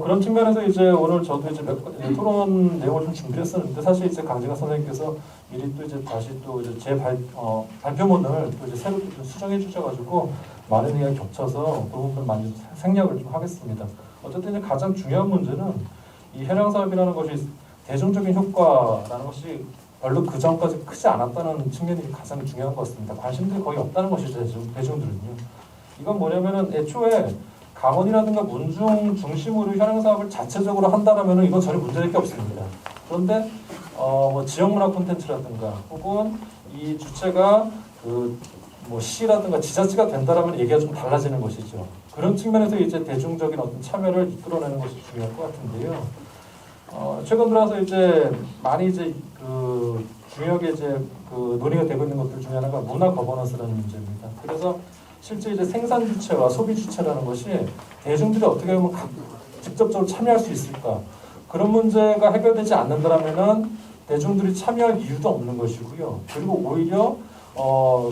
E: 그런 측면에서 이제 오늘 저도 이제 토론 내용을 좀 준비했었는데 사실 이제 강진갑 선생님께서 미리 또 이제 다시 또 이제 제 발표문을 또 이제 새로 좀 수정해 주셔가지고 많은 얘기가 겹쳐서 그 부분 많이 생략을 좀 하겠습니다. 어쨌든 이제 가장 중요한 문제는 이 현황 사업이라는 것이 대중적인 효과라는 것이 별로 그 전까지 크지 않았다는 측면이 가장 중요한 것 같습니다. 관심들이 거의 없다는 것이죠, 대중들은요. 이건 뭐냐면은 애초에 강원이라든가 문중 중심으로 현행 사업을 자체적으로 한다라면 이건 전혀 문제될 게 없습니다. 그런데 뭐 지역문화 콘텐츠라든가 혹은 이 주체가 뭐 시라든가 지자체가 된다라면 얘기가 좀 달라지는 것이죠. 그런 측면에서 이제 대중적인 어떤 참여를 이끌어내는 것이 중요할 것 같은데요. 최근 들어서 이제 많이 이제 중요하게 이제 논의가 되고 있는 것들 중에 하나가 문화 거버넌스라는 문제입니다. 그래서 실제 이제 생산 주체와 소비 주체라는 것이 대중들이 어떻게 보면 직접적으로 참여할 수 있을까? 그런 문제가 해결되지 않는다면은 대중들이 참여할 이유도 없는 것이고요. 그리고 오히려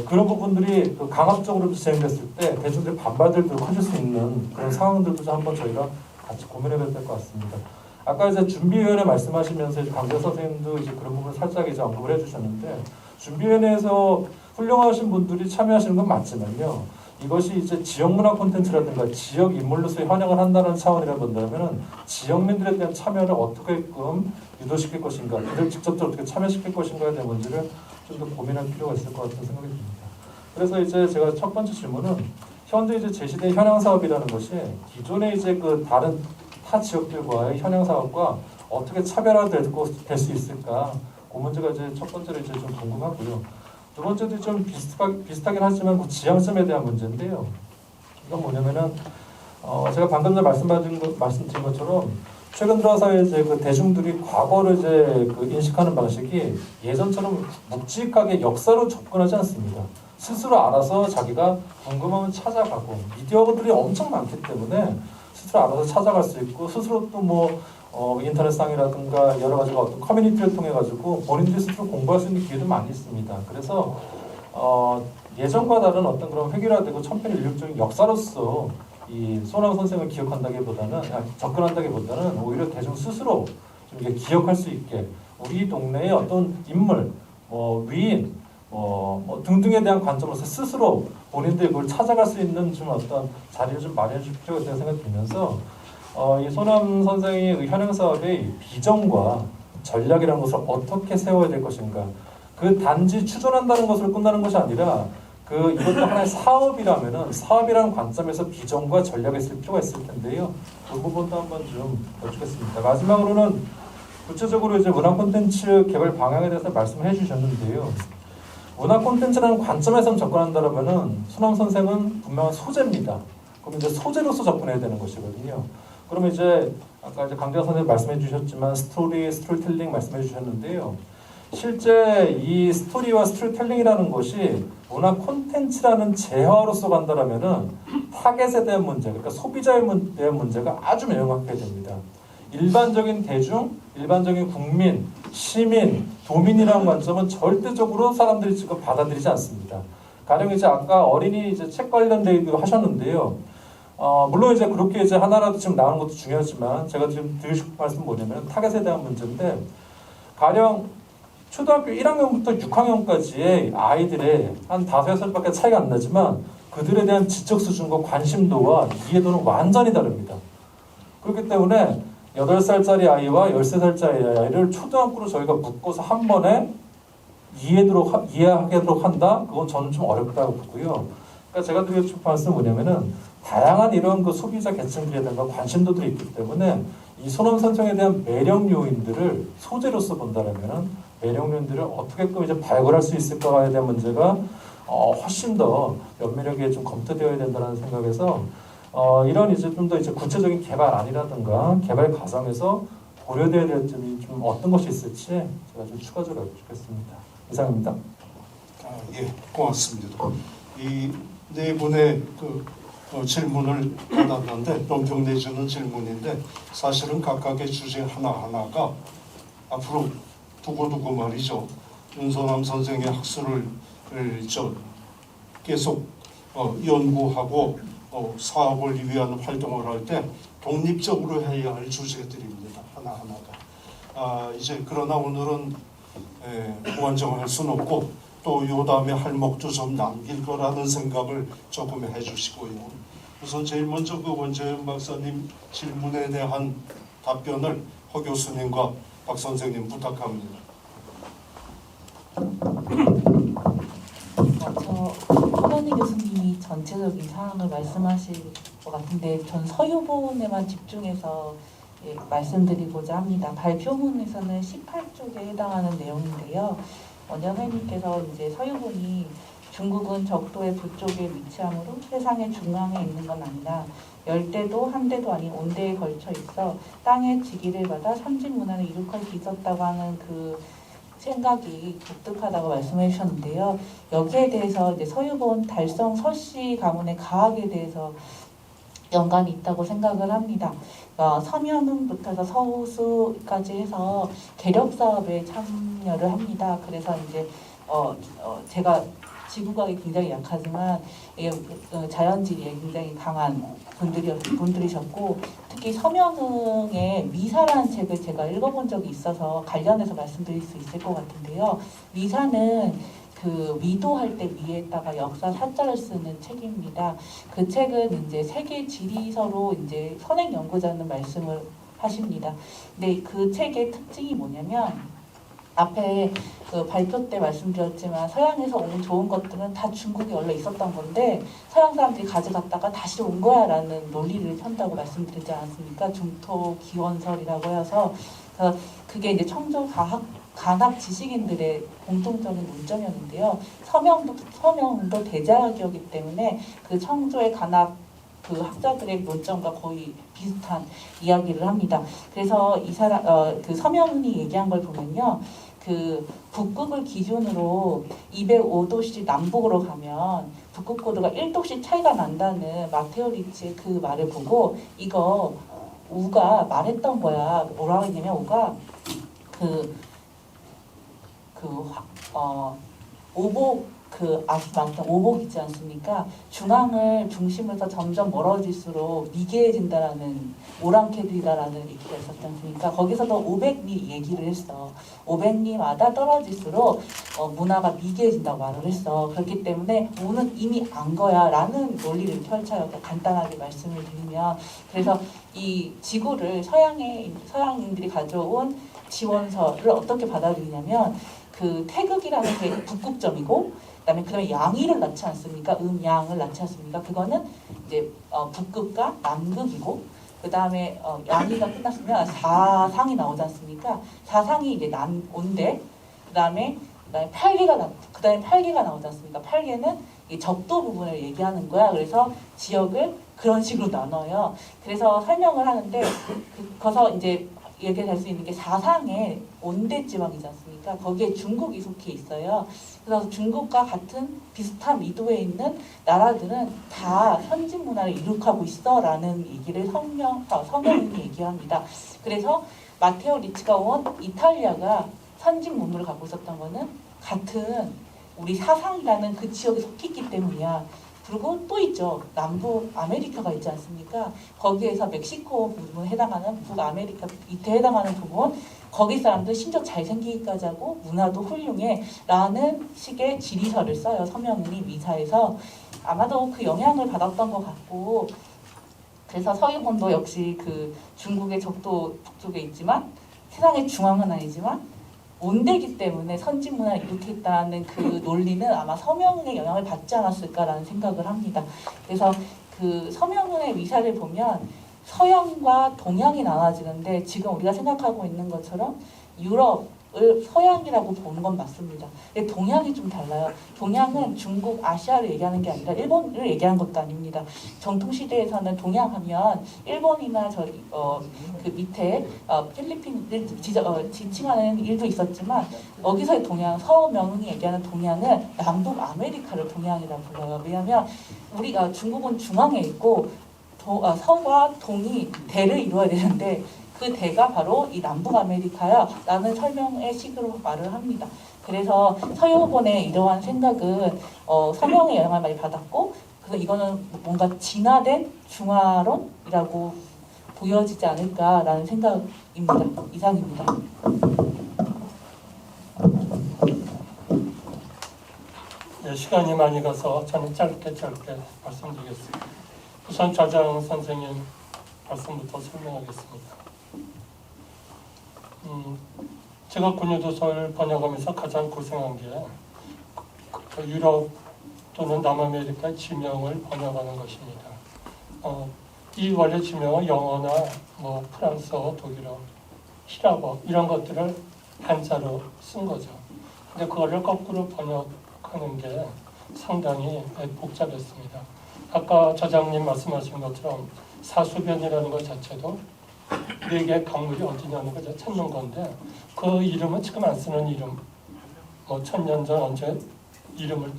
E: 그런 부분들이 강압적으로 진행됐을 때 대중들의 반발들도 커질 수 있는 그런 상황들도 한번 저희가 같이 고민해봐야 될 것 같습니다. 아까 이제 준비위원회 말씀하시면서 이제 강재 선생님도 이제 그런 부분을 살짝 이제 언급을 해주셨는데 준비위원회에서 훌륭하신 분들이 참여하시는 건 맞지만요. 이것이 이제 지역문화 콘텐츠라든가 지역 인물로서 현역을 한다는 차원이라 본다면은 지역민들에 대한 참여를 어떻게끔 유도시킬 것인가, 그들 직접적으로 어떻게 참여시킬 것인가에 대한 문제를 좀 더 고민할 필요가 있을 것 같은 생각이 듭니다. 그래서 이제 제가 첫 번째 질문은 현재 이제 제시된 현황 사업이라는 것이 기존의 이제 다른 타 지역들과의 현황 사업과 어떻게 차별화될 수 있을까? 그 문제가 이제 첫 번째로 이제 좀 궁금하고요. 두 번째도 좀 비슷하긴 하지만 그 지향점에 대한 문제인데요. 이건 뭐냐면은 제가 방금 전에 말씀드린 것처럼 최근 들어서 이제 대중들이 과거를 이제 인식하는 방식이 예전처럼 묵직하게 역사로 접근하지 않습니다. 스스로 알아서 자기가 궁금하면 찾아가고 미디어들이 엄청 많기 때문에 스스로 알아서 찾아갈 수 있고 스스로 또 뭐 인터넷상이라든가 여러 가지 어떤 커뮤니티를 통해 가지고 본인들이 스스로 공부할 수 있는 기회도 많이 있습니다. 그래서 예전과 다른 어떤 그런 획일화되고 천편일률적인 역사로서 이 소남 선생을 접근한다기보다는 오히려 대중 스스로 좀 이게 기억할 수 있게 우리 동네의 어떤 인물, 위인, 등등에 대한 관점으로서 스스로 본인들이 그걸 찾아갈 수 있는 좀 어떤 자리를 좀 마련해 줄 필요가 있다는 생각이 들면서 이 소남 선생의 현행 사업의 비전과 전략이라는 것을 어떻게 세워야 될 것인가, 그 단지 추존한다는 것으로 끝나는 것이 아니라 이것도 하나의 사업이라는 관점에서 비전과 전략이 있을 필요가 있을 텐데요. 그 부분도 한번 좀 여쭙겠습니다. 마지막으로는 구체적으로 이제 문화 콘텐츠 개발 방향에 대해서 말씀을 해주셨는데요. 문화 콘텐츠라는 관점에서 접근한다면은 소남 선생은 분명한 소재입니다. 그럼 이제 소재로서 접근해야 되는 것이거든요. 그러면 이제 아까 이제 강재환 선생님 말씀해 주셨지만 스토리텔링 말씀해 주셨는데요. 실제 이 스토리와 스토리텔링이라는 것이 문화 콘텐츠라는 재화로서 간다라면은 타겟에 대한 문제, 그러니까 소비자에 대한 문제가 아주 명확하게 됩니다. 일반적인 대중, 일반적인 국민, 시민, 도민이라는 관점은 절대적으로 사람들이 지금 받아들이지 않습니다. 가령 이제 아까 어린이 이제 책 관련된 얘기도 하셨는데요. 물론 이제 그렇게 이제 하나라도 지금 나오는 것도 중요하지만 제가 지금 드리고 싶은 말씀은 뭐냐면 타겟에 대한 문제인데 가령 초등학교 1학년부터 6학년까지의 아이들의 한 5살밖에 차이가 안 나지만 그들에 대한 지적 수준과 관심도와 이해도는 완전히 다릅니다. 그렇기 때문에 8살짜리 아이와 13살짜리 아이를 초등학교로 저희가 묶어서 한 번에 이해하도록 한다? 그건 저는 좀 어렵다고 보고요. 그러니까 제가 드리고 싶은 말씀은 뭐냐면은 다양한 이런 소비자 계층들이라든가 관심도들이 있기 때문에 이 소남 선생에 대한 매력 요인들을 소재로서 본다면은 매력 요인들을 어떻게끔 이제 발굴할 수 있을까에 대한 문제가 훨씬 더 면밀하게 좀 검토되어야 된다는 생각에서 이런 이제 좀 더 이제 구체적인 개발안이라든가 개발 과정에서 고려되어야 될 점이 좀 어떤 것이 있을지 제가 좀 추가적으로 여쭙겠습니다. 이상입니다.
A: 예, 고맙습니다. 이 네 분의 질문을 받았는데 논평 내주는 질문인데 사실은 각각의 주제 하나하나가 앞으로 두고두고 말이죠. 윤소남 선생의 학술을 계속 연구하고 사업을 위한 활동을 할 때 독립적으로 해야 할 주제들입니다. 하나하나가. 이제 그러나 오늘은 무한정할 수는 없고 또 요 다음에 할 목도 좀 남길 거라는 생각을 조금 해주시고요. 우선 제일 먼저 원재현 박사님 질문에 대한 답변을 허 교수님과 박 선생님 부탁합니다.
F: 허건희 교수님이 전체적인 상황을 말씀하실 것 같은데 전 서유본에만 집중해서 말씀드리고자 합니다. 발표문에서는 18쪽에 해당하는 내용인데요. 원장님께서 이제 서유본이 중국은 적도의 북쪽에 위치하므로 세상의 중앙에 있는 건 아니라 열대도 한대도 아닌 온대에 걸쳐 있어 땅의 지기를 받아 선진 문화를 이룩할 수 있었다고 하는 그 생각이 독특하다고 말씀해 주셨는데요. 여기에 대해서 이제 서유본 달성 서씨 가문의 가학에 대해서 연관이 있다고 생각을 합니다. 서면은부터 해서 서우수까지 해서 개력 사업에 참여를 합니다. 그래서 이제 제가 지구과학이 굉장히 약하지만 자연지리에 굉장히 강한 분들이셨고 특히 서명흥의 미사라는 책을 제가 읽어본 적이 있어서 관련해서 말씀드릴 수 있을 것 같은데요. 미사는 그 위도할 때 위에다가 역사 사자를 쓰는 책입니다. 그 책은 이제 세계 지리서로 이제 선행 연구자는 말씀을 하십니다. 근데 그 책의 특징이 뭐냐면 앞에 그 발표 때 말씀드렸지만 서양에서 온 좋은 것들은 다 중국에 원래 있었던 건데 서양 사람들이 가져갔다가 다시 온 거야라는 논리를 편다고 말씀드리지 않았습니까? 중토 기원설이라고 해서 그게 이제 청조 간학 지식인들의 공통적인 논점이었는데요. 서명도 대자학이었기 때문에 그 청조의 간학 그 학자들의 논점과 거의 비슷한 이야기를 합니다. 그래서 이 사람 그 서명훈이 얘기한 걸 보면요. 그 북극을 기준으로 205도씩 남북으로 가면 북극고도가 1도씩 차이가 난다는 마테오 리치의 그 말을 보고 이거 우가 말했던 거야. 뭐라고 했냐면 우가 오복 있지 않습니까? 중앙을 중심으로 해서 점점 멀어질수록 미개해진다라는 오랑캐들이다라는 얘기가 있었지 않습니까? 거기서도 500리 얘기를 했어. 500리마다 떨어질수록 문화가 미개해진다고 말을 했어. 그렇기 때문에 우는 이미 안 거야 라는 논리를 펼쳐요. 간단하게 말씀을 드리면. 그래서 이 지구를 서양인들이 가져온 지원서를 어떻게 받아들이냐면 그 태극이라는 게 북극점이고 그다음에 양위를 낳지 않습니까? 양을 낳지 않습니까? 그거는 이제 북극과 남극이고 그다음에 양위가 끝났으면 사상이 나오지 않습니까? 사상이 이제 온대. 그다음에 팔계가 나오지 않습니까? 팔계는 이 적도 부분을 얘기하는 거야. 그래서 지역을 그런 식으로 나눠요. 그래서 설명을 하는데 거기서 이제 얘기할 수 있는 게 사상의 온대 지방이지 않습니까? 거기에 중국이 속해 있어요. 그래서 중국과 같은 비슷한 위도에 있는 나라들은 다 현지 문화를 이룩하고 있어라는 얘기를 서명이 얘기합니다. 그래서 마테오 리치가 온 이탈리아가 선진 문물을 갖고 있었던 거는 같은 우리 사상이라는 그 지역에 속해 있기 때문이야. 그리고 또 있죠. 남부 아메리카가 있지 않습니까? 거기에서 멕시코 부분에 해당하는 북아메리카 이때 해당하는 부분 거기 사람들 심지어 잘생기기까지 하고 문화도 훌륭해 라는 식의 지리서를 써요. 서명훈이 미사에서. 아마도 그 영향을 받았던 것 같고 그래서 서유본도 역시 그 중국의 적도 북쪽에 있지만 세상의 중앙은 아니지만 온대기 때문에 선진 문화를 일으켰다는 그 논리는 아마 서명훈의 영향을 받지 않았을까라는 생각을 합니다. 그래서 그 서명훈의 미사를 보면 서양과 동양이 나눠지는데 지금 우리가 생각하고 있는 것처럼 유럽을 서양이라고 보는 건 맞습니다. 근데 동양이 좀 달라요. 동양은 중국, 아시아를 얘기하는 게 아니라 일본을 얘기하는 것도 아닙니다. 전통시대에서는 동양하면 일본이나 그 밑에 필리핀을 지칭하는 일도 있었지만 여기서의 동양, 서명훈이 얘기하는 동양은 남북 아메리카를 동양이라고 불러요. 왜냐하면 우리가 중국은 중앙에 있고 서와 동이 대를 이루어야 되는데 그 대가 바로 이 남북 아메리카야 라는 설명의 식으로 말을 합니다. 그래서 서유본의 이러한 생각은 서명의 영향을 많이 받았고 그래서 이거는 뭔가 진화된 중화론이라고 보여지지 않을까라는 생각입니다. 이상입니다.
G: 네, 시간이 많이 가서 저는 짧게 말씀드리겠습니다. 우선 좌장 선생님 말씀부터 설명하겠습니다. 제가 군유도서를 번역하면서 가장 고생한 게 유럽 또는 남아메리카의 지명을 번역하는 것입니다. 이 원래 지명은 영어나 뭐 프랑스어, 독일어, 히라버 이런 것들을 한자로 쓴 거죠. 근데 그거를 거꾸로 번역하는 게 상당히 복잡했습니다. 아까 저장님 말씀하신 것처럼 사수변이라는 것 자체도 네 개의 강물이 어디냐는 걸 찾는 건데 그 이름은 지금 안 쓰는 이름, 뭐 1000년 전 언제 이름을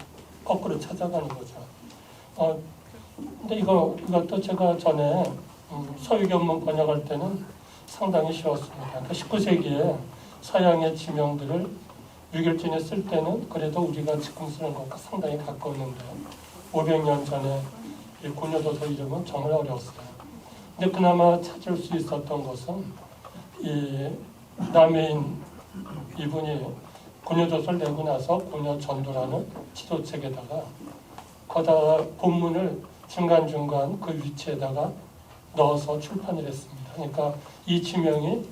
G: 거꾸로 찾아가는 거죠. 근데 이것도 제가 전에 서유견문 번역할 때는 상당히 쉬웠습니다. 그러니까 19세기에 서양의 지명들을 유결진에 쓸 때는 그래도 우리가 지금 쓰는 것과 상당히 가까웠는데 500년 전에 이 고려도서 이름은 정말 어려웠어요. 근데 그나마 찾을 수 있었던 것은 이 남해인 이분이 고려도서를 내고 나서 고려전도라는 지도책에다가 거기다가 본문을 중간중간 그 위치에다가 넣어서 출판을 했습니다. 그러니까 이 지명이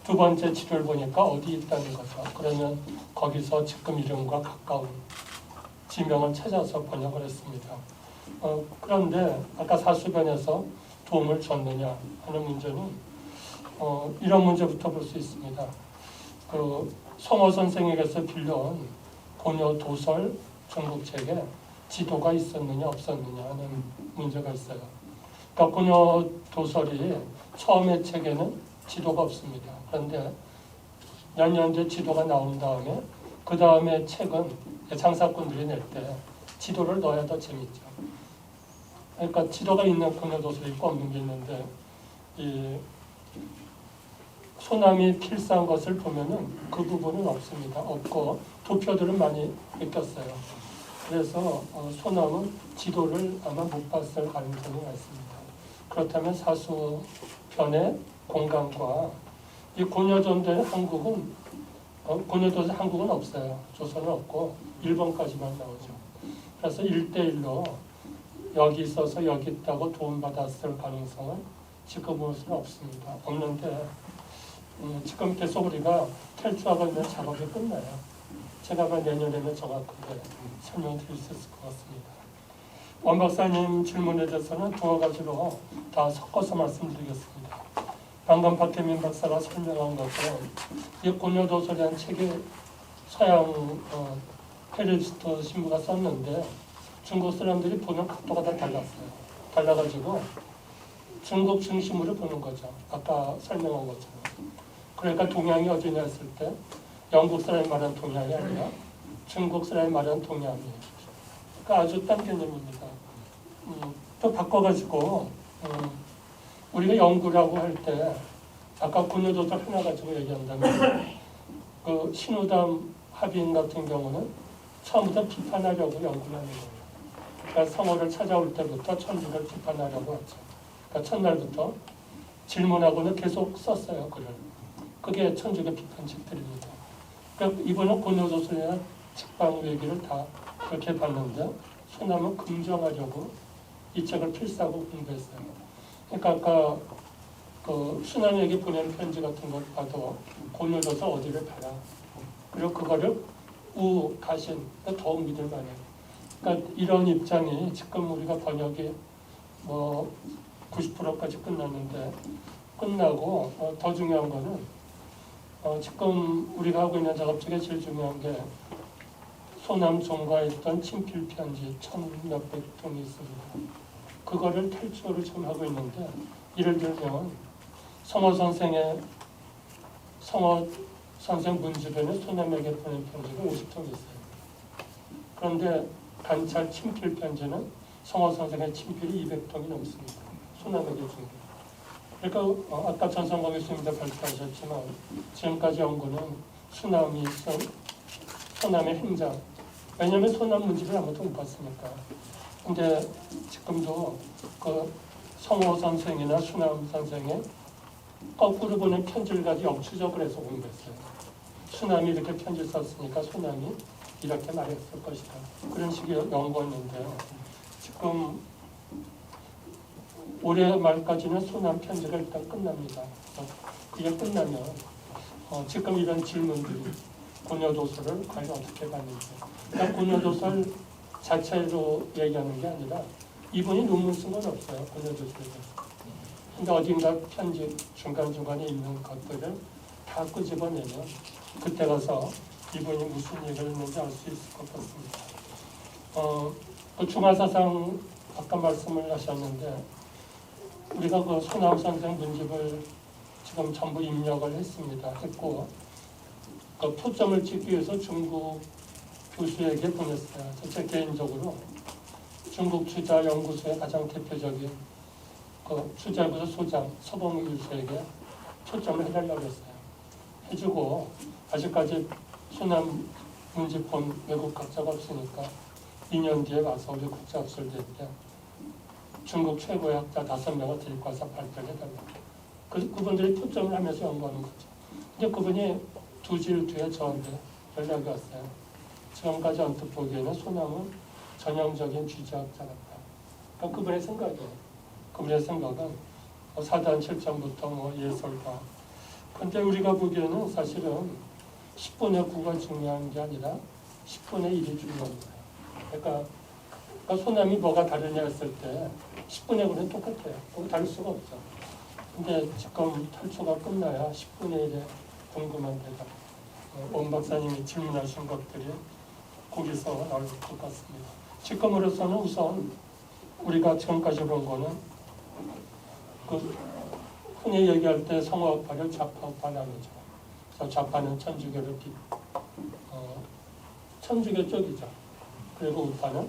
G: 두 번째 지도를 보니까 어디 있다는 거죠. 그러면 거기서 지금 이름과 가까운 지명을 찾아서 번역을 했습니다. 그런데 아까 사수변에서 도움을 줬느냐 하는 문제는 이런 문제부터 볼 수 있습니다. 그 송호 선생에게서 빌려온 고려 도설 중국책에 지도가 있었느냐 없었느냐 하는 문제가 있어요. 그러니까 고려 도설이 처음의 책에는 지도가 없습니다. 그런데 몇 년 뒤에 지도가 나온 다음에 그 다음에 책은 장사꾼들이 낼 때 지도를 넣어야 더 재밌죠. 그러니까 지도가 있는 고려 도설이 있고 없는 게 있는데 이 소남이 필사한 것을 보면은 그 부분은 없습니다. 없고 도표들은 많이 느꼈어요. 그래서 소남은 지도를 아마 못 봤을 가능성이 많습니다. 그렇다면 사수편의 공간과 이 고려전도의 한국은 고려도서 한국은 없어요. 조선은 없고 일본까지만 나오죠. 그래서 1대1로 여기 있어서 여기 있다고 도움받았을 가능성은 지금으로서는 없습니다. 없는데 지금 계속 우리가 탈주하고 있는 작업이 끝나요. 제가 아마 내년에는 정확하게 설명드릴 수 있을 것 같습니다. 원 박사님 질문에 대해서는 두 가지로 다 섞어서 말씀드리겠습니다. 방금 박혜민 박사가 설명한 것처럼 이 고려도서라는 책에 서양 헤르스트 신부가 썼는데 중국 사람들이 보는 각도가 다 달랐어요. 달라가지고 중국 중심으로 보는 거죠. 아까 설명한 것처럼. 그러니까 동양이 어디냐 했을 때 영국 사람이 말하는 동양이 아니라 중국 사람이 말하는 동양이에요. 그러니까 아주 딴 개념입니다. 또 바꿔가지고 우리가 영구라고 할 때 아까 고려도서 하나 가지고 얘기한다면 그 신우담 합인 같은 경우는 처음부터 비판하려고 연구를 하는 거예요. 그러니까 성호를 찾아올 때부터 천주를 비판하려고 했죠. 그러니까 첫날부터 질문하고는 계속 썼어요, 글을. 그게 천주교 비판책들입니다. 그러니까 이번에 고려도서나 책방 얘기를 다 그렇게 봤는데 소남은 긍정하려고 이 책을 필사하고 공부했어요. 그러니까 아까 그 수남에게 보낸 편지 같은 걸 봐도 고려도서 어디를 봐라. 그리고 그거를 가신 더욱 믿을만해요. 그러니까 이런 입장이 지금 우리가 번역이 뭐 90%까지 끝났는데 끝나고 더 중요한 거는 지금 우리가 하고 있는 작업 중에 제일 중요한 게 소남 종과했던 친필 편지 1000몇백 통이 있습니다. 그거를 탈주를 지금 하고 있는데 예를 들면 성호 선생 문집에는 소남에게 보낸 편지가 50통 있어요. 그런데 관찰 친필 편지는 성호 선생의 친필이 200통이 넘습니다. 소남에게 준 게. 그러니까 아까 전성광 교수님도 발표하셨지만 지금까지 연구는 수남이 쓴 소남의 행장. 왜냐하면 소남 문집을 아무도 못 봤으니까. 근데 지금도 그 성호 선생이나 수남 선생의 거꾸로 보낸 편지를 가지고 역추적을 해서 공부했어요. 수남이 이렇게 편지를 썼으니까 소남이 이렇게 말했을 것이다. 그런 식의 연구였는데요. 지금 올해 말까지는 소남 편지가 일단 끝납니다. 그게 끝나면 지금 이런 질문들이 고려도서를 과연 어떻게 봤는지. 그러니까 고려도서를 자체로 얘기하는 게 아니라 이분이 논문 쓴 건 없어요. 권여도서에서. 근데 어딘가 편집 중간중간에 있는 것들을 다 끄집어내면 그때 가서 이분이 무슨 얘기를 했는지 알 수 있을 것 같습니다. 그 중화사상 아까 말씀을 하셨는데 우리가 그 소남 선생 문집을 지금 전부 입력을 했고 그 포점을 찍기 위해서 중국 교수에게 보냈어요. 제 개인적으로 중국 주자 연구소의 가장 대표적인 그 주자부서 소장 서봉희 교수에게 초점을 해달라고 했어요. 해주고 아직까지 소남 문집 본 외국 학자가 없으니까 2년 뒤에 와서 우리 국제학술대 때 중국 최고의 학자 5명을 데리고 와서 발표를 해달라고. 그분들이 초점을 하면서 연구하는 거죠. 근데 그분이 2주일 뒤에 저한테 연락이 왔어요. 지금까지 언뜻 보기에는 소남은 전형적인 주제학자 같다. 그러니까 그분의 생각이에요. 그분의 생각은 사단 실정부터 예술가. 근데 우리가 보기에는 사실은 10분의 9가 중요한 게 아니라 10분의 1이 중요한 거예요. 그러니까 소남이 뭐가 다르냐 했을 때 10분의 9는 똑같아요. 그거 다를 수가 없죠. 근데 지금 탈초가 끝나야 10분의 1에 궁금한 데다 온 박사님이 질문하신 것들이 거기서 나올 것 같습니다. 지금으로서는 우선 우리가 지금까지 본 거는 그 흔히 얘기할 때 성화학파를 좌파학파 나누죠. 그래서 좌파는 천주교를 천주교 쪽이죠. 그리고 우파는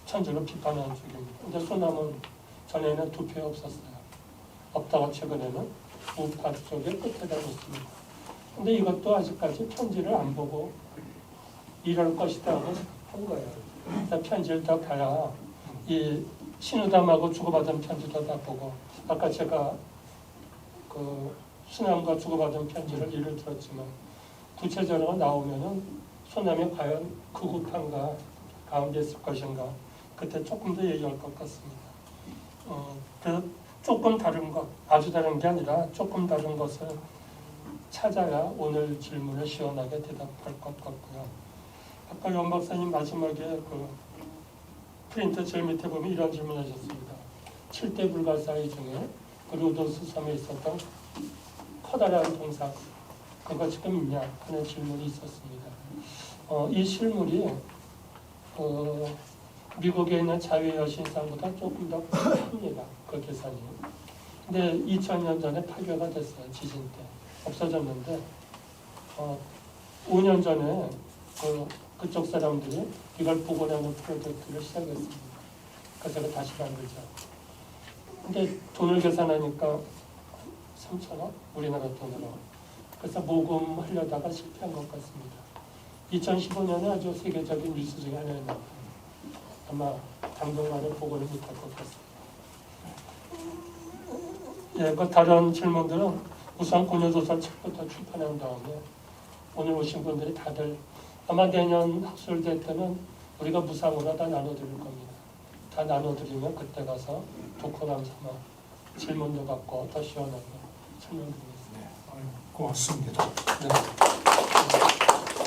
G: 천주를 비판하는 쪽입니다. 근데 소남은 전에는 두 표 없었어요. 없다가 최근에는 우파 쪽에 끝에다 놓습니다. 근데 이것도 아직까지 편지를 안 보고 이럴 것이다 하고 한 거예요. 편지를 다 봐야 이 신우담하고 주고받은 편지도 다 보고 아까 제가 그 소남과 주고받은 편지를 예를 들었지만 구체적으로 나오면은 소남이 과연 극우파인가 가운데 있을 것인가 그때 조금 더 얘기할 것 같습니다. 그래서 조금 다른 것, 아주 다른 게 아니라 조금 다른 것을 찾아야 오늘 질문에 시원하게 대답할 것 같고요. 아까 연 박사님 마지막에 그 프린트 제일 밑에 보면 이런 질문하셨습니다. 7대 불가사의 중에 그 로도스 섬에 있었던 커다란 동상 그거 지금 있냐 하는 질문이 있었습니다. 이 실물이 미국에 있는 자유의 여신상보다 조금 더 큽니다. 그 계산이. 근데 2000년 전에 파괴가 됐어요. 지진 때. 없어졌는데 5년 전에 그쪽 사람들이 이걸 복원하는 프로젝트를 시작했습니다. 그래서 제가 다시 만들죠. 근데 돈을 계산하니까 3,000원? 우리나라 돈으로. 그래서 모금하려다가 실패한 것 같습니다. 2015년에 아주 세계적인 뉴스 중에 하나였는데 아마 당분간은 보고를 못할 것 같습니다. 예, 그 다른 질문들은 우선 권여도서 책부터 출판한 다음에 오늘 오신 분들이 다들 아마 내년 학술대 때는 우리가 무상으로 다 나눠드릴 겁니다. 다 나눠드리면 그때 가서 독후감 삼아 질문도 받고 더 시원하게 설명드리겠습니다.
A: 고맙습니다. 네.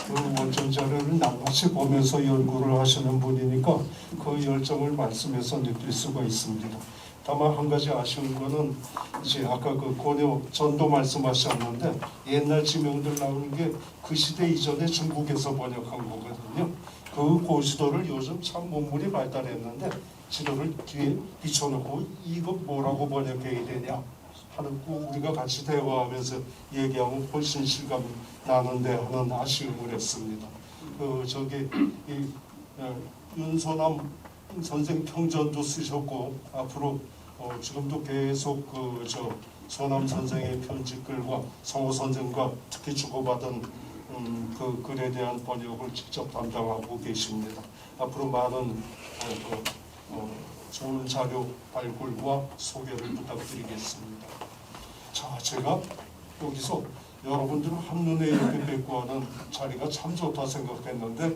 A: 그 원전 자료를 낱낱이 보면서 연구를 하시는 분이니까 그 열정을 말씀에서 느낄 수가 있습니다. 다만 한 가지 아쉬운 거는 이제 아까 그 고려 전도 말씀하셨는데 옛날 지명들 나오는 게 그 시대 이전에 중국에서 번역한 거거든요. 그 고지도를 요즘 참 문물이 발달했는데 지도를 뒤에 비춰놓고 이거 뭐라고 번역해야 되냐 하는 거 우리가 같이 대화하면서 얘기하면 훨씬 실감 나는데 하는 아쉬움을 했습니다. 윤소남 선생 평전도 쓰셨고 앞으로 지금도 계속 소남 선생의 편집글과 성호 선생과 특히 주고받은 그 글에 대한 번역을 직접 담당하고 계십니다. 앞으로 많은 좋은 자료 발굴과 소개를 부탁드리겠습니다. 자, 제가 여기서 여러분들을 한눈에 이렇게 뵙고 하는 자리가 참 좋다 생각했는데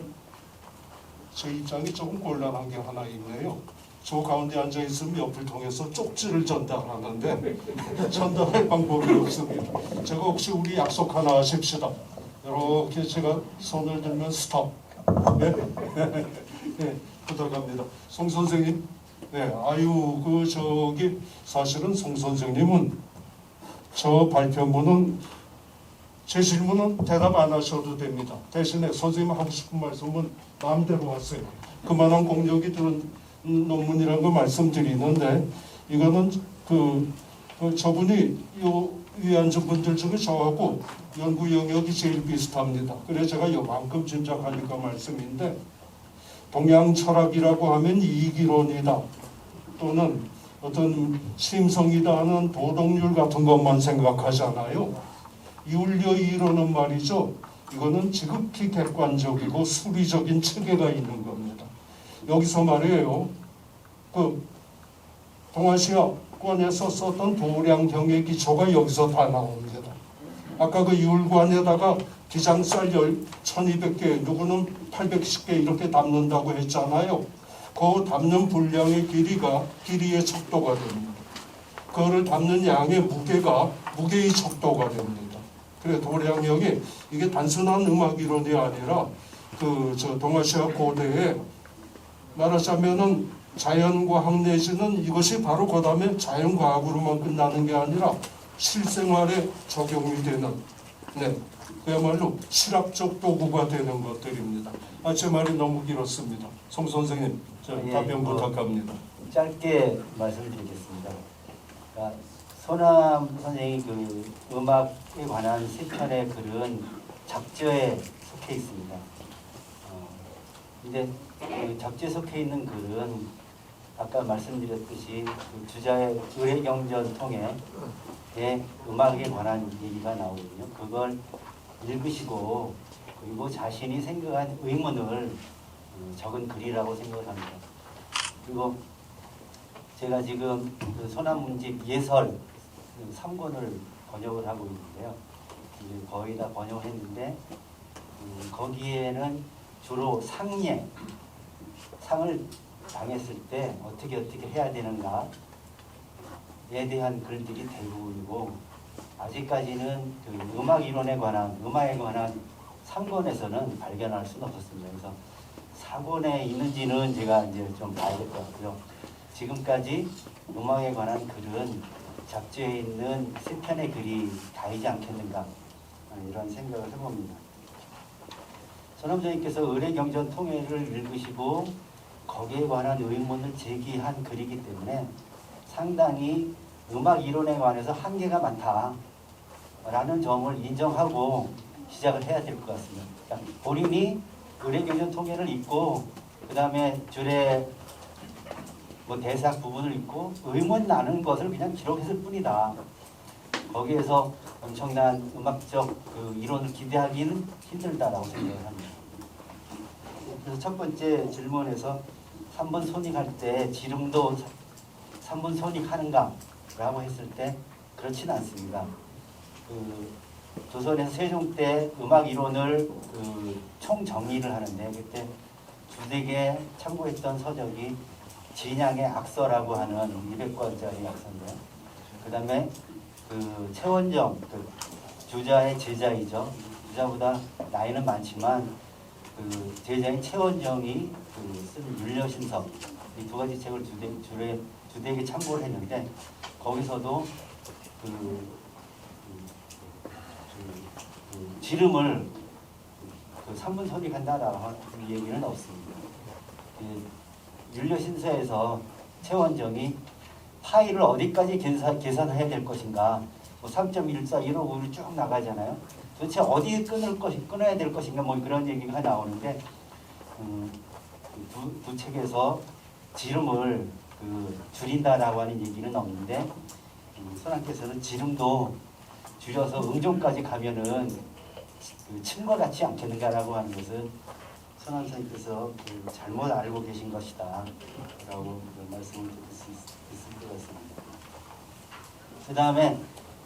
A: 제 입장이 조금 곤란한 게 하나 있네요. 저 가운데 앉아 있으면 옆을 통해서 쪽지를 전달하는데 전달할 방법이 없습니다. 제가 혹시 우리 약속 하나 하십시다. 이렇게 제가 손을 들면 스톱. 네, 네 부탁합니다. 송 선생님 네, 아유, 사실은 송 선생님은 저 발표문은 제 질문은 대답 안 하셔도 됩니다. 대신에 선생님 하고 싶은 말씀은 마음대로 하세요. 그만한 공력이 들은 논문이라는 거 말씀드리는데 이거는 저분이 요 위에 앉은 분들 중에 저하고 연구 영역이 제일 비슷합니다. 그래서 제가 요만큼 짐작하니까 말씀인데 동양 철학이라고 하면 이익이론이다 또는 어떤 심성이다 하는 도덕률 같은 것만 생각하잖아요. 윤리 이론은 말이죠. 이거는 지극히 객관적이고 수리적인 체계가 있는 겁니다. 여기서 말이에요. 동아시아권에서 썼던 도량경의 기초가 여기서 다 나옵니다. 아까 그 율관에다가 기장쌀 1200개, 누구는 810개 이렇게 담는다고 했잖아요. 그 담는 분량의 길이의 척도가 됩니다. 그거를 담는 양의 무게의 척도가 됩니다. 그래 도량경이 이게 단순한 음악 이론이 아니라 동아시아 고대에 말하자면은 자연과학 내지는 이것이 바로 그 다음에 자연과학으로만 끝나는 게 아니라 실생활에 적용이 되는 그야말로 실학적 도구가 되는 것들입니다. 제 말이 너무 길었습니다. 송 선생님 답변 부탁합니다.
H: 짧게 말씀드리겠습니다. 그러니까 손남 선생이 음악에 관한 3편의 글은 잡지에 속해 있습니다. 근데 잡지에 속해 있는 글은 아까 말씀드렸듯이 주자의 의례경전 통해 음악에 관한 얘기가 나오거든요. 그걸 읽으시고 그리고 자신이 생각한 의문을 적은 글이라고 생각합니다. 그리고 제가 지금 소나문집 예설 3권을 번역을 하고 있는데요. 이제 거의 다 번역을 했는데 거기에는 주로 상을 당했을 때 어떻게 해야 되는가에 대한 글들이 대부분이고 아직까지는 음악에 관한 3권에서는 발견할 수는 없었습니다. 그래서 4권에 있는지는 제가 이제 좀 봐야 될 것 같고요. 지금까지 음악에 관한 글은 잡지에 있는 3편의 글이 다이지 않겠는가 이런 생각을 해봅니다. 손남정님께서 의례경전 통해를 읽으시고 거기에 관한 의문을 제기한 글이기 때문에 상당히 음악 이론에 관해서 한계가 많다라는 점을 인정하고 시작을 해야 될 것 같습니다. 그러니까 본인이 의례경전 통해를 읽고 그 다음에 줄에 대사학 부분을 읽고 의문 나는 것을 그냥 기록했을 뿐이다. 거기에서 엄청난 음악적 이론을 기대하기는 힘들다라고 생각을 합니다. 그래서 첫 번째 질문에서 3번 손익할 때 지름도 3번 손익하는가? 라고 했을 때 그렇지는 않습니다. 조선에서 세종 때 음악 이론을 총정리를 하는데 그때 주되게 참고했던 서적이 진양의 악서라고 하는 200권짜리 악서인데요. 그 다음에 최원정, 주자의 제자이죠. 주자보다 나이는 많지만 제자인 최원정이 쓴 율려신서 이 2가지 책을 주되게 참고를 했는데 거기서도 지름을 3분 손익한다라고 하는 얘기는 없습니다. 율려신서에서 최원정이 파이를 어디까지 계산해야 될 것인가 3.14, 155로 쭉 나가잖아요. 도대체 어디에 끊어야 될 것인가 그런 얘기가 나오는데 두 책에서 지름을 줄인다라고 하는 얘기는 없는데 선왕께서는 지름도 줄여서 응종까지 가면은 침과 같지 않겠는가라고 하는 것은 선왕 선생님께서 잘못 알고 계신 것이다 라고 말씀을 드릴 수 있을 것 같습니다. 그 다음에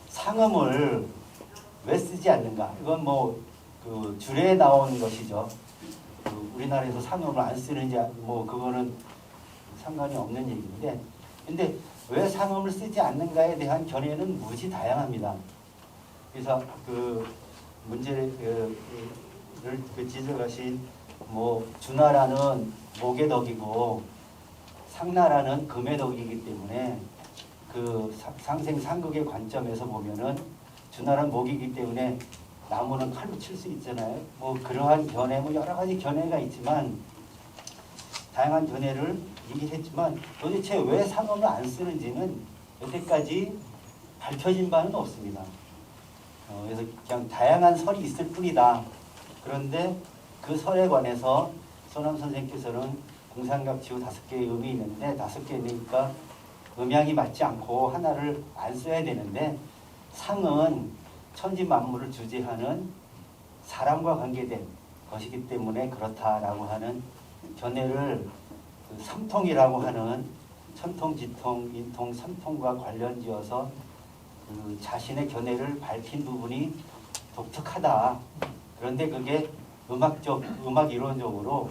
H: 상음을 왜 쓰지 않는가? 이건 줄에 나온 것이죠. 우리나라에서 상음을 안 쓰는지 그거는 상관이 없는 얘기인데 근데 왜 상음을 쓰지 않는가에 대한 견해는 무지 다양합니다. 그래서 문제를 지적하신 준하라는 목의 덕이고 상나라는 금의 덕이기 때문에 그 상생 상극의 관점에서 보면은 주나라는 목이기 때문에 나무는 칼로 칠 수 있잖아요. 뭐 그러한 견해, 뭐 여러 가지 견해가 있지만 다양한 견해를 얘기했지만 도대체 왜 상음을 안 쓰는지는 여태까지 밝혀진 바는 없습니다. 그래서 그냥 다양한 설이 있을 뿐이다. 그런데 그 설에 관해서 손암 선생님께서는 공상각지후 5개의 음이 있는데 5개니까 음양이 맞지 않고 하나를 안 써야 되는데 상은 천지 만물을 주재하는 사람과 관계된 것이기 때문에 그렇다라고 하는 견해를 그 삼통이라고 하는 천통, 지통, 인통, 삼통과 관련지어서 그 자신의 견해를 밝힌 부분이 독특하다. 그런데 그게 음악 이론적으로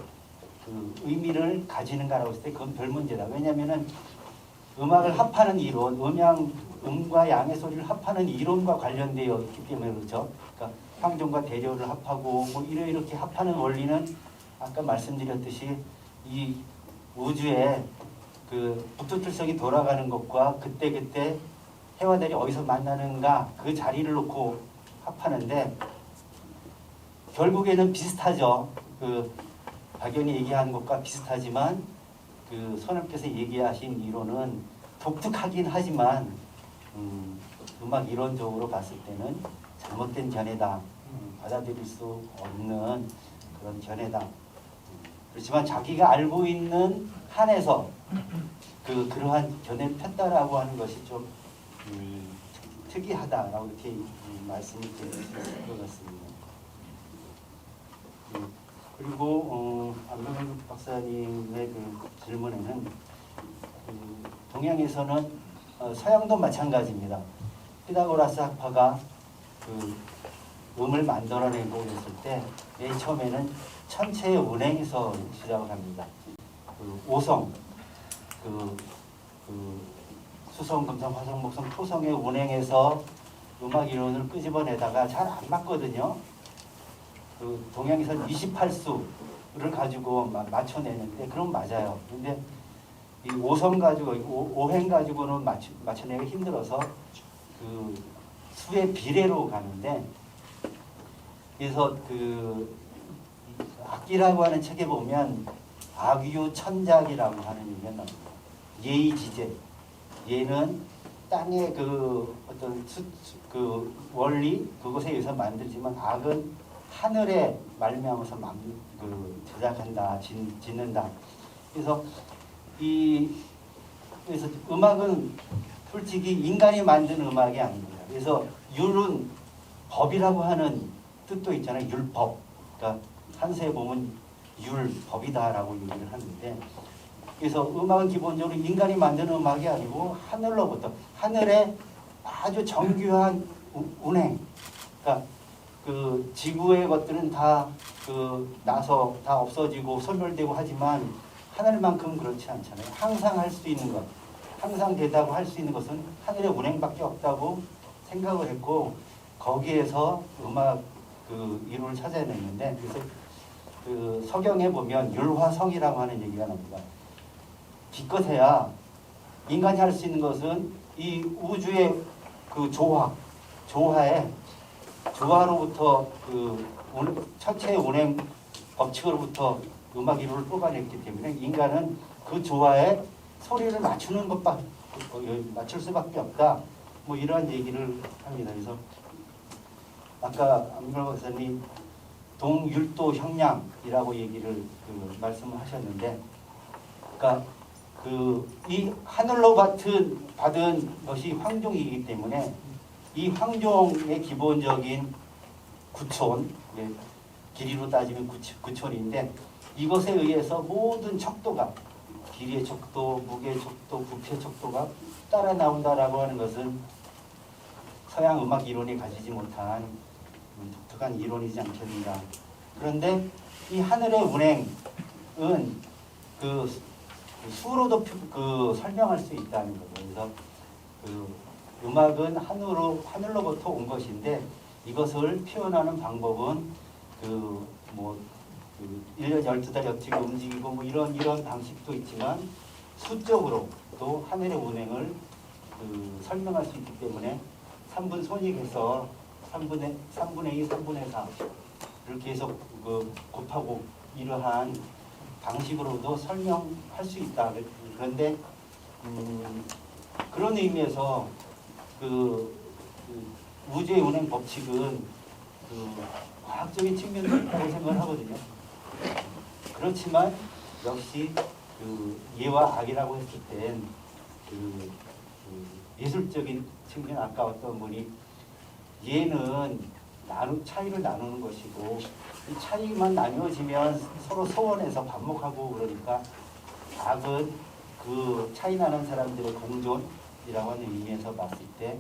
H: 그 의미를 가지는가라고 했을 때 그건 별 문제다. 왜냐하면은 음악을 합하는 이론, 음과 양의 소리를 합하는 이론과 관련되어 있기 때문에 그렇죠. 그러니까 황종과 대려를 합하고 뭐 이렇게 합하는 원리는 아까 말씀드렸듯이 이 우주에 그 북두칠성이 돌아가는 것과 그때 해와 달이 어디서 만나는가 그 자리를 놓고 합하는데 결국에는 비슷하죠. 그 박연이 얘기하는 것과 비슷하지만 그 선생님께서 얘기하신 이론은 독특하긴 하지만 음악 이론적으로 봤을 때는 잘못된 견해다. 받아들일 수 없는 그런 견해다. 그렇지만 자기가 알고 있는 한에서 그러한 견해를 폈다라고 하는 것이 좀 특이하다라고 이렇게 말씀이 드릴 수 있을 것 같습니다. 그리고 안병현 박사님의 그 질문에는 동양에서는 서양도 마찬가지입니다. 피타고라스 학파가 그 음을 만들어내고 그랬을 때 맨 처음에는 천체의 운행에서 시작을 합니다. 그 오성, 수성, 금성, 화성, 목성, 토성의 운행에서 음악 이론을 끄집어내다가 잘 안 맞거든요. 그 동양에서는 28수를 가지고 맞춰내는데 그럼 맞아요. 근데 이 오성 가지고 오행 가지고는 맞춰내기 힘들어서 그 수의 비례로 가는데 그래서 그 악기라고 하는 책에 보면 악유천작이라고 하는 얘기가 나옵니다. 예의지제. 예는 땅의 그 어떤 그 원리 그것에 의해서 만들지만 악은 하늘에 말미암아서 제작한다, 짓는다. 그래서 그래서 음악은 솔직히 인간이 만든 음악이 아닙니다. 그래서 율은 법이라고 하는 뜻도 있잖아요. 율법. 그러니까 한세에 보면 율법이다라고 얘기를 하는데 그래서 음악은 기본적으로 인간이 만드는 음악이 아니고 하늘로부터 하늘의 아주 정교한 운행. 그러니까 그 지구의 것들은 다 나서 다 없어지고 소멸되고 하지만 하늘만큼 그렇지 않잖아요. 항상 할 수 있는 것, 항상 되다고 할 수 있는 것은 하늘의 운행밖에 없다고 생각을 했고 거기에서 음악 그 이론을 찾아냈는데 그래서 그 서경에 보면 율화성이라고 하는 얘기가 나옵니다. 기껏해야 인간이 할 수 있는 것은 이 우주의 그 조화로부터 그 천체의 운행 법칙으로부터 음악 이론을 뽑아냈기 때문에 인간은 그 조화에 소리를 맞추는 것밖에 맞출 수밖에 없다. 뭐 이러한 얘기를 합니다. 그래서 아까 안병현 박사님 동율도 형량이라고 얘기를 말씀을 하셨는데, 그러니까 이 하늘로 받은 것이 황종이기 때문에 이 황종의 기본적인 구촌, 길이로 따지면 구촌인데 이것에 의해서 모든 척도가 길이의 척도, 무게의 척도, 부피의 척도가 따라 나온다라고 하는 것은 서양 음악 이론이 가지지 못한 독특한 이론이지 않겠는가. 그런데 이 하늘의 운행은 수로도 설명할 수 있다는 거죠. 그래서 음악은 하늘로부터 온 것인데 이것을 표현하는 방법은 1년 12달 여치고 움직이고 뭐 이런 방식도 있지만 수적으로 또 하늘의 운행을 설명할 수 있기 때문에 3분 손익에서 3분의 2, 3분의 4를 계속 곱하고 이러한 방식으로도 설명할 수 있다. 그런데 그런 의미에서 우주의 운행 법칙은 과학적인 측면도 있다고 생각을 하거든요. 그렇지만 역시 예와 악이라고 했을 땐 예술적인 측면, 아까 어떤 분이 예는 차이를 나누는 것이고 이 차이만 나뉘어지면 서로 소원해서 반목하고 그러니까 악은 그 차이 나는 사람들의 공존이라고 하는 의미에서 봤을 때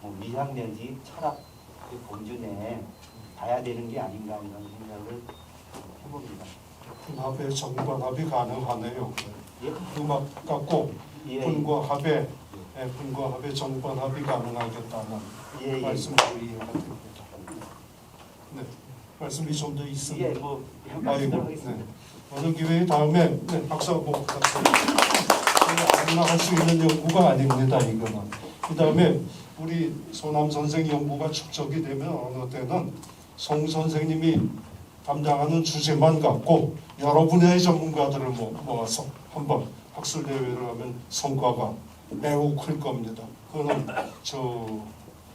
H: 뭐 미학 내지 철학 그 공존에 봐야 되는 게 아닌가 이런 생각을 해봅니다.
A: 분합의 정반합이 가능하네요.
H: 예?
A: 음악 갖고
H: 예.
A: 분과 합의 정반합이 가능하겠다는
H: 예.
A: 말씀으로 이해가 됩니다. 네, 말씀이 좀 더 있습니다.
H: 예, 뭐
A: 아이고,
H: 하겠습니다.
A: 네. 어느 기회에 다음에 박수하고 부탁드립니다. 아무나 할 수 있는 연구가 아닙니다. 이거는. 그 다음에 우리 소남 선생 연구가 축적이 되면 어느 때는 송 선생님이 담당하는 주제만 갖고 여러 분야의 전문가들을 모아서 한번 학술 대회를 하면 성과가 매우 클 겁니다. 그거는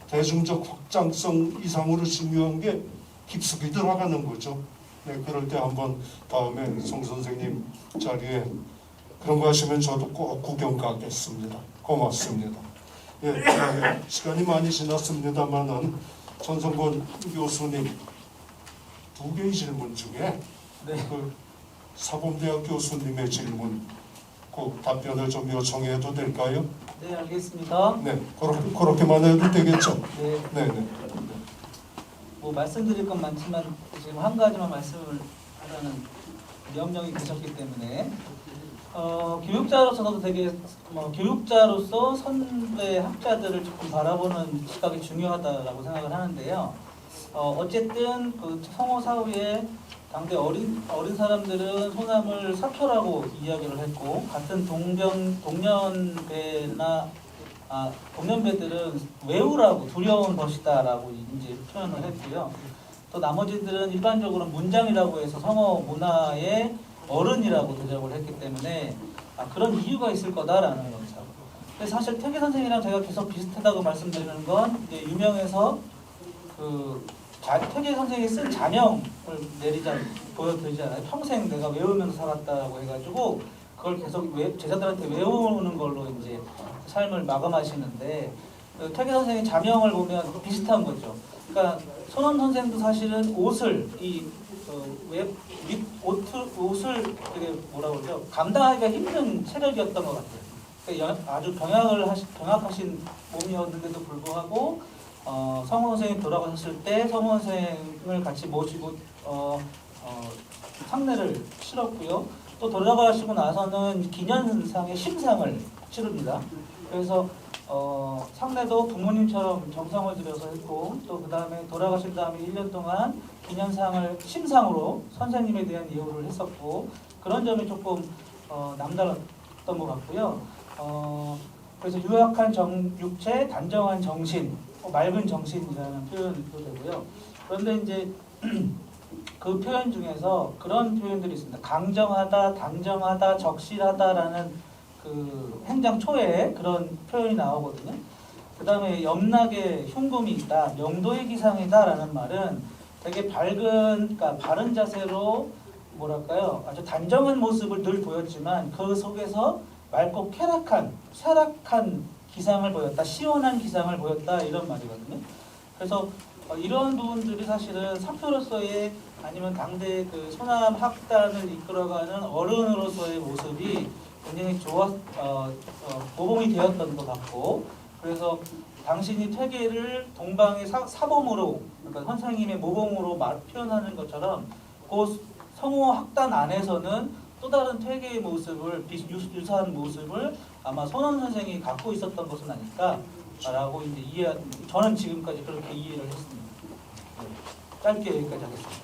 A: 대중적 확장성 이상으로 중요한 게 깊숙이 들어가는 거죠. 네, 그럴 때 한번 다음에 송 선생님 자리에 그런 거 하시면 저도 꼭 구경 가겠습니다. 고맙습니다. 예, 시간이 많이 지났습니다만은 전성권 교수님 2개의 질문 중에 그 사범대학 교수님의 질문 그 답변을 좀 요청해도 될까요?
I: 네, 알겠습니다.
A: 네, 그렇게만 해도 되겠죠?
I: 네,
A: 네.
I: 뭐 말씀드릴 건 많지만 지금 한 가지만 말씀을 하라는 명령이 계셨기 때문에 교육자로서도 되게 교육자로서 선배 학자들을 조금 바라보는 시각이 중요하다라고 생각을 하는데요. 어쨌든 그 성호 사후에 당대 어린 사람들은 소남을 사표라고 이야기를 했고 같은 동년배들은 외우라고 두려운 것이다라고 이제 표현을 했고요. 또 나머지들은 일반적으로 문장이라고 해서 성어 문화의 어른이라고 대접을 했기 때문에 그런 이유가 있을 거다라는 거죠. 그래서 사실 태계 선생이랑 제가 계속 비슷하다고 말씀드리는 건 이제 유명해서 태계 선생이 쓴 자명을 보여드리잖아요. 평생 내가 외우면서 살았다고 해가지고 그걸 계속 제자들한테 외우는 걸로 이제 삶을 마감하시는데 태계 선생의 자명을 보면 비슷한 거죠. 그러니까 손원 선생도 사실은 옷을 옷을 되게 뭐라고 그러죠? 감당하기가 힘든 체력이었던 것 같아요. 그러니까 아주 병약하신 몸이었는데도 불구하고 성호 선생이 돌아가셨을 때 성호 선생을 같이 모시고 상례를 치렀고요. 또 돌아가시고 나서는 기념상의 심상을 치릅니다. 그래서 상례도 부모님처럼 정성을 들여서 했고 또 그 다음에 돌아가신 다음에 1년 동안 기념상을 심상으로 선생님에 대한 예우를 했었고 그런 점이 조금 남달랐던 것 같고요. 그래서 유약한 육체, 단정한 정신, 맑은 정신이라는 표현도 되고요. 그런데 이제 그 표현 중에서 그런 표현들이 있습니다. 강정하다, 단정하다, 적실하다라는 그 행장 초에 그런 표현이 나오거든요. 그 다음에 염락에 흉금이 있다, 명도의 기상이다라는 말은 되게 그러니까 바른 자세로 뭐랄까요, 아주 단정한 모습을 늘 보였지만 그 속에서 맑고 쾌락한 기상을 보였다, 시원한 기상을 보였다 이런 말이거든요. 그래서 이런 부분들이 사실은 사표로서의 아니면 당대 그 소남 학단을 이끌어가는 어른으로서의 모습이 굉장히 모범이 되었던 것 같고 그래서 당신이 퇴계를 동방의 사범으로 그러니까 선생님의 모범으로 표현하는 것처럼 그 성호 학단 안에서는 또 다른 퇴계의 모습을 유사한 모습을 아마 손원 선생이 갖고 있었던 것은 아닐까라고 이제 저는 지금까지 그렇게 이해를 했습니다. 짧게 여기까지 하겠습니다.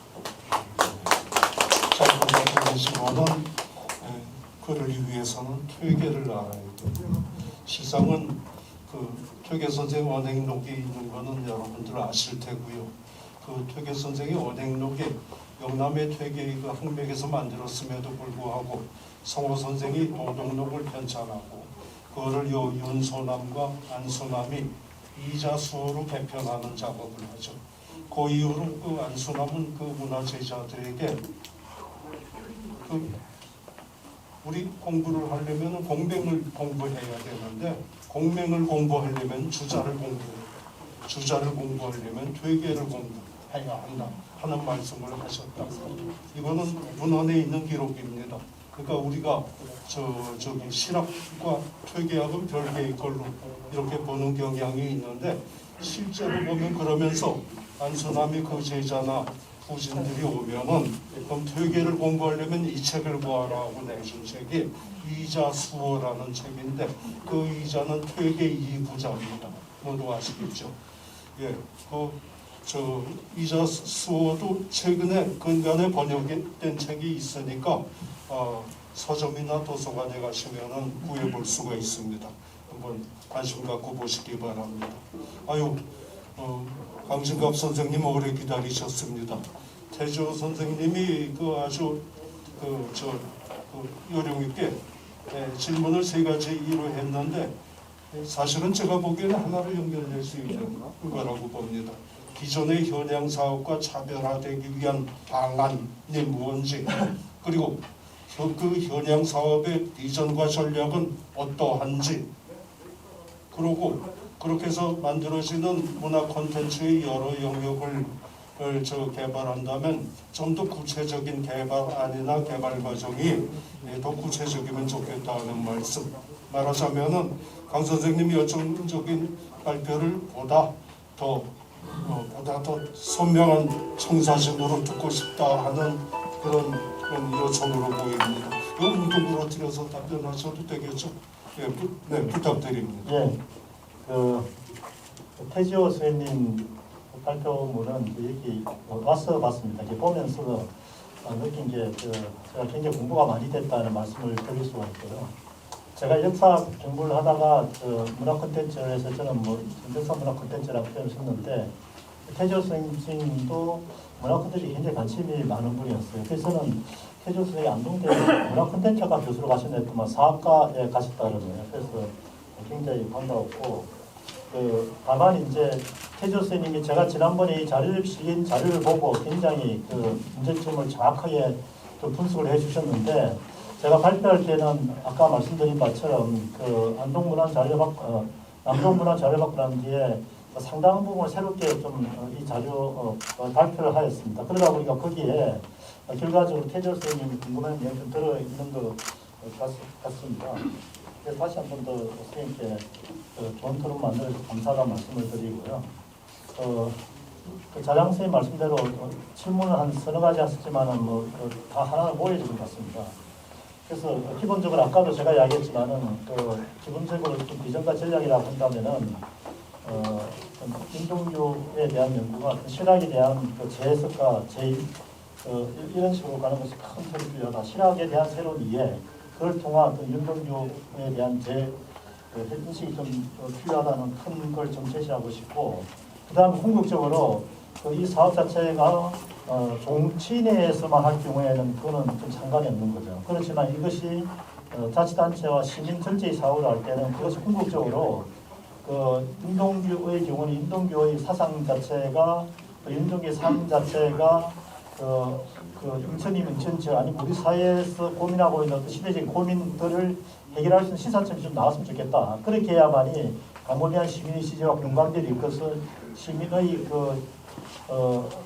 A: 짧은 말씀이시고는 그러기 위해서는 퇴계를 알아야 돼요. 실상은 그 퇴계 선생 언행록이 있는 거는 여러분들 아실 테고요. 그 퇴계 선생의 언행록이 영남의 퇴계 그 항맥에서 만들었음에도 불구하고 성호 선생이 도덕록을 편찬하고 그거를 요 윤소남과 안소남이 이자수어로 개편하는 작업을 하죠. 그 이후로 그 안소남은 그 문화제자들에게 그 우리 공부를 하려면 공맹을 공부해야 되는데 공맹을 공부하려면 주자를 공부하려면 퇴계를 공부해야 한다 하는 말씀을 하셨다. 이거는 문헌에 있는 기록입니다. 그러니까 우리가 저기 실학과 퇴계학은 별개의 걸로 이렇게 보는 경향이 있는데 실제로 보면 그러면서 안소남이 그 제자나 후진들이 오면은 그럼 퇴계를 공부하려면 이 책을 구하라고 내준 책이 이자수어라는 책인데 그 이자는 퇴계 2부자입니다. 모두 아시겠죠? 예, 저 이자수어도 최근에 근간에 번역된 책이 있으니까 서점이나 도서관에 가시면은 구해볼 수가 있습니다. 한번 관심 갖고 보시기 바랍니다. 아유, 강진갑 선생님 오래 기다리셨습니다. 태조 선생님이 그 아주 요령 있게 질문을 3가지로 했는데 사실은 제가 보기에는 하나로 연결될 수 있는 거라고 봅니다. 기존의 현양 사업과 차별화되기 위한 방안이 무엇인지 그리고 그 현양 사업의 비전과 전략은 어떠한지 그리고 그렇게 해서 만들어지는 문화 콘텐츠의 여러 영역을 개발한다면 좀 더 구체적인 개발안이나 개발 과정이 더 구체적이면 좋겠다는 말씀. 말하자면은 강 선생님이 열정적인 발표를 보다 더 선명한 청사진으로 듣고 싶다 하는 그런 요청으로 보입니다. 이 문득으로 들여서 답변하셔도 되겠죠? 네, 부탁드립니다.
J: 예, 태지호 선생님 발표문은 여기 와서 봤습니다. 이렇게 보면서 느낀 게 제가 굉장히 공부가 많이 됐다는 말씀을 드릴 수가 있고요. 제가 역사 공부를 하다가 문화 콘텐츠에서 저는 역사 문화 콘텐츠라고 표현을 썼는데 태지호 선생님도 문화 콘텐츠에 굉장히 관심이 많은 분이었어요. 그래서 저는 태지호 선생님이 안동대 문화 콘텐츠학과 교수로 가셨는데 사학과에 가셨다 그러네요. 그래서 굉장히 반가웠고 다만 이제 태조 선생님이 제가 지난번에 이 자료를 실린 자료를 보고 굉장히 문제점을 정확하게 분석을 해주셨는데 제가 발표할 때는 아까 말씀드린 바처럼 남동문화 자료 받고 난 뒤에 상당 부분을 새롭게 좀 이 자료 발표를 하였습니다. 그러다 보니까 거기에 결과적으로 태조 선생님이 궁금한 내용 좀 들어 있는 것 같습니다. 그래서 다시 한 번 더 선생님께 좋은 토론 만들어서 감사하다 말씀을 드리고요. 자장 선생님 말씀대로 질문을 한 서너 가지 하셨지만은 다 하나 모여진 것 같습니다. 그래서 기본적으로 아까도 제가 이야기했지만은 기본적으로 좀 비전과 전략이라고 한다면은 인종교에 대한 연구가 신학에 대한 재해석과 이런 식으로 가는 것이 큰 틀이 필요하다. 신학에 대한 새로운 이해, 그걸 통한 인종교에 대한 인식이 좀 필요하다는 큰 걸 좀 제시하고 싶고, 그 다음에 궁극적으로 이 사업 자체가 종친회에서만 할 경우에는 그거는 좀 상관이 없는 거죠. 그렇지만 이것이 자치단체와 시민 전체의 사업을 할 때는 그것이 궁극적으로 인동교의 경우는 인동교의 사상 자체가 인종의 삶 자체가 인천이면 전체 아니면 우리 사회에서 고민하고 있는 시대적인 고민들을 해결할 수 있는 시사점이 좀 나왔으면 좋겠다. 그렇게 해야만이 광범위한 시민의 지지와 공감대를 이끌어서 시민의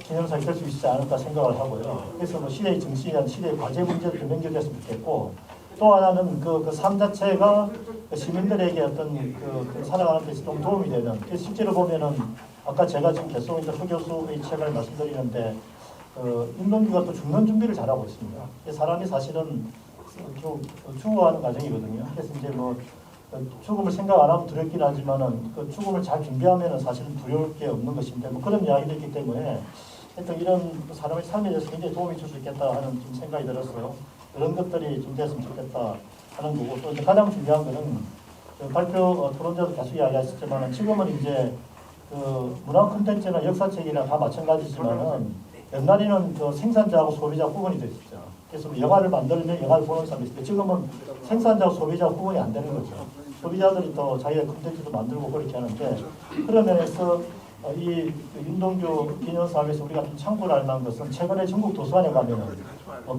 J: 기념사를 될 수 있지 않을까 생각을 하고요. 그래서 시대의 정치에 시대의 과제 문제를 좀 연결됐으면 좋겠고, 또 하나는 삶 자체가 시민들에게 어떤 살아가는 데 좀 도움이 되는. 실제로 보면은 아까 제가 지금 개송인 후 교수의 책을 말씀드리는데 인동교가 또 죽는 준비를 잘하고 있습니다. 사람이 사실은 죽어가는 과정이거든요. 그래서 이제 죽음을 생각 안 하면 두렵긴 하지만은 죽음을 잘 준비하면은 사실은 두려울 게 없는 것인데 그런 이야기도 있기 때문에 하여튼 이런 사람의 삶에 대해서 굉장히 도움이 줄 수 있겠다 하는 좀 생각이 들었어요. 그런 것들이 좀 됐으면 좋겠다 하는 거고 또 이제 가장 중요한 거는 그 발표 토론자도 계속 이야기하셨지만 지금은 이제 그 문화 콘텐츠나 역사책이나 다 마찬가지지만은 옛날에는 그 생산자하고 소비자 구분이 됐었죠. 그래서 뭐 영화를 만들면 영화를 보는 사람이 있을 때 지금은 생산자하고 소비자 구분이 안 되는 거죠. 소비자들이 또 자기의 콘텐츠도 만들고 그렇게 하는데 그런 면에서 이 윤동주 기념사업에서 우리가 좀 참고를 할 만한 것은 최근에 전국 도서관에 가면은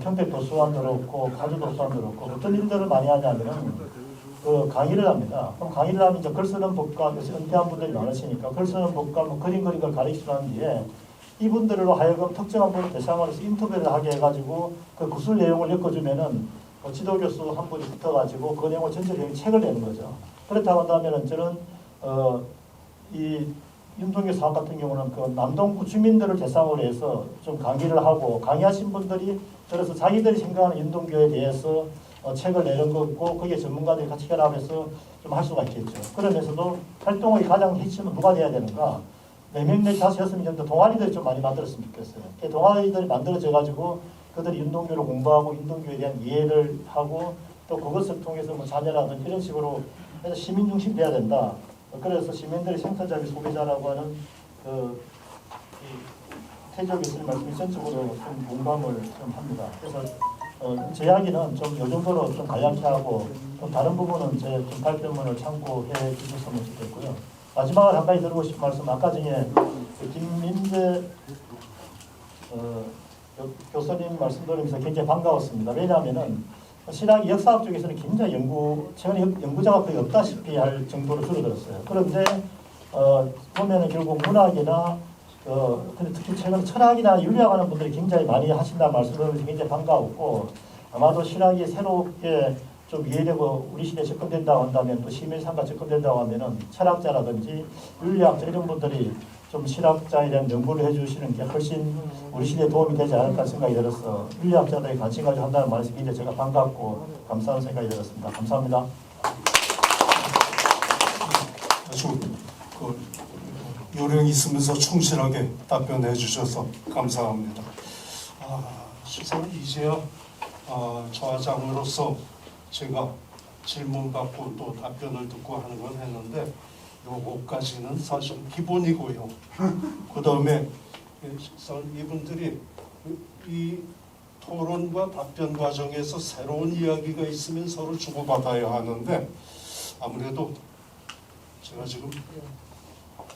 J: 평택 도서관도 그렇고 파주 도서관도 그렇고 어떤 일들을 많이 하냐면은 그 강의를 합니다. 그럼 강의를 하면 이제 글 쓰는 법과 은퇴한 분들이 많으시니까 글 쓰는 법과 뭐 그림 그린 걸 가르치는 뒤에 이분들로 하여금 특정한 분을 대상으로 해서 인터뷰를 하게 해가지고 그 구술 내용을 엮어주면은 지도교수 한 분이 붙어가지고 그 내용을 전체적인 책을 내는 거죠. 그렇다고 한다면은 저는 이 윤동규 사업 같은 경우는 그 남동구 주민들을 대상으로 해서 좀 강의를 하고 강의하신 분들이 그래서 자기들이 생각하는 윤동규에 대해서 책을 내는 거고 거기에 전문가들이 같이 결합해서 좀 할 수가 있겠죠. 그러면서도 활동의 가장 핵심은 누가 돼야 되는가? 4명 내지 5, 6명 정도 동아리들이 좀 많이 만들었으면 좋겠어요. 그 동아리들이 만들어져 가지고 그들이 윤동규를 공부하고 윤동규에 대한 이해를 하고 또 그것을 통해서 뭐 자녀라든지 이런 식으로 해서 시민 중심 돼야 된다. 그래서 시민들이 생산자비 소비자라고 하는 그 태조 교수님 말씀이 전적으로 좀 공감을 좀 합니다. 그래서 제 이야기는 좀 요 정도로 좀 간략히 하고 또 다른 부분은 제 좀 발표문을 참고해 주셨으면 좋겠고요. 마지막으로 한 가지 드리고 싶은 말씀 아까 중에 김민재 교수님 말씀 들으면서 굉장히 반가웠습니다. 왜냐하면은 신학 역사학 쪽에서는 굉장히 최근에 연구자가 거의 없다시피 할 정도로 줄어들었어요. 그런데 보면은 결국 문학이나 근데 특히 최근 철학이나 윤리학하는 분들이 굉장히 많이 하신다는 말씀을 들으면서 굉장히 반가웠고 아마도 신학이 새롭게 좀 이해되고 우리 시대에 접근된다고 한다면 또 시민상과 접근된다고 하면은 철학자라든지 윤리학자 이런 분들이 좀 신학자에 대한 연구를 해주시는 게 훨씬 우리 시대에 도움이 되지 않을까 생각이 들어서 윤리학자들이 관심 가지고 한다는 말에서 굉장히 제가 반갑고 감사한 생각이 들었습니다. 감사합니다.
A: 아주 요령 있으면서 충실하게 답변해 주셔서 감사합니다. 실상 이제야 저하장으로서 제가 질문 받고 또 답변을 듣고 하는 건 했는데 요거까지는 사실 기본이고요. 그 다음에 이분들이 이 토론과 답변 과정에서 새로운 이야기가 있으면 서로 주고받아야 하는데 아무래도 제가 지금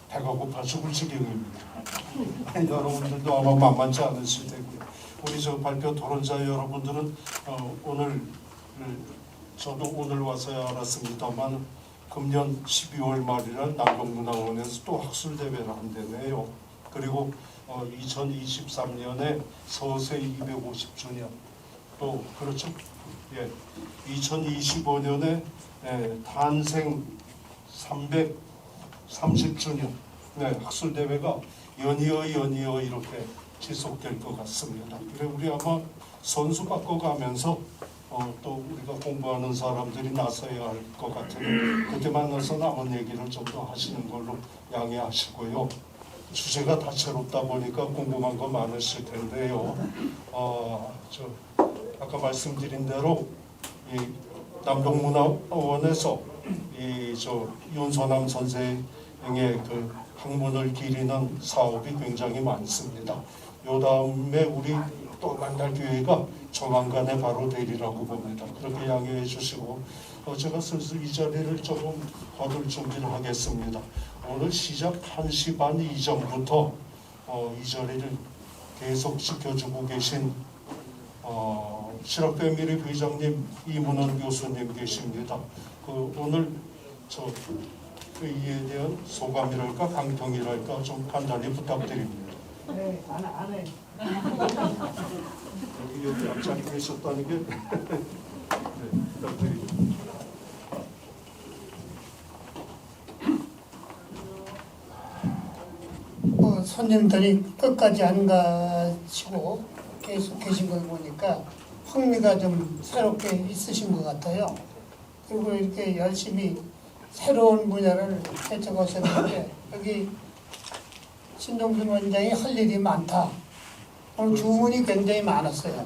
A: 배가 고파 죽을 지경입니다. 여러분들도 아마 만만치 않으실 테고요. 우리 저 발표 토론자 여러분들은 오늘 저도 오늘 와서야 알았습니다만 금년 12월 말이라 남동문화원에서 또 학술대회를 한다네요. 그리고 2023년에 서세 250주년 또 그렇죠. 예, 2025년에 탄생 330주년 학술대회가 연이어 이렇게 지속될 것 같습니다. 그래 우리 아마 선수 바꿔가면서 또 우리가 공부하는 사람들이 나서야 할 것 같으니 그때 만나서 남은 얘기를 좀 더 하시는 걸로 양해하시고요. 주제가 다채롭다 보니까 궁금한 거 많으실 텐데요. 아까 말씀드린 대로 이 남동문화원에서 윤소남 선생의 그 학문을 기리는 사업이 굉장히 많습니다. 요 다음에 우리 또 만날 기회가 조만간에 바로 되리라고 봅니다. 그렇게 양해해 주시고 제가 슬슬 이 자리를 조금 거둘 준비를 하겠습니다. 오늘 시작 1시 반 이전부터 이 자리를 계속 지켜주고 계신 실학대미리 회장님, 이문원 교수님 계십니다. 오늘 회의에 대한 소감이랄까 강평이랄까 좀 간단히 부탁드립니다.
K: 네, 안 해.
A: 여기 앞자리 계셨다는 게 부탁드립니다.
K: 손님들이 끝까지 안 가시고 계속 계신 걸 보니까 흥미가 좀 새롭게 있으신 것 같아요. 그리고 이렇게 열심히 새로운 분야를 개척하셨는데 여기 신동준 원장이 할 일이 많다. 오늘 주문이 굉장히 많았어요.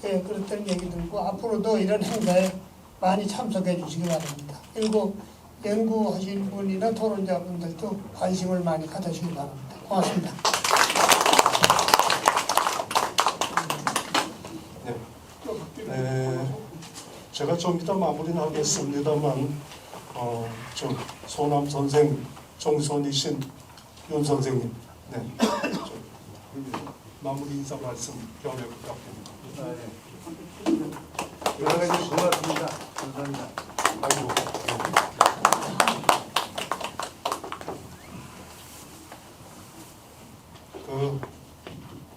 K: 예, 그렇다는 얘기 들고 앞으로도 이런 행사에 많이 참석해 주시기 바랍니다. 그리고 연구하신 분이나 토론자분들도 관심을 많이 가져주시기 바랍니다. 고맙습니다.
A: 제가 좀 이따 마무리는 하겠습니다만 좀 소남 선생 종손이신 윤 선생님, 마무리 인사 말씀 경례 부탁드립니다.
B: 여러 가지 고맙습니다. 감사합니다.
A: 아이고.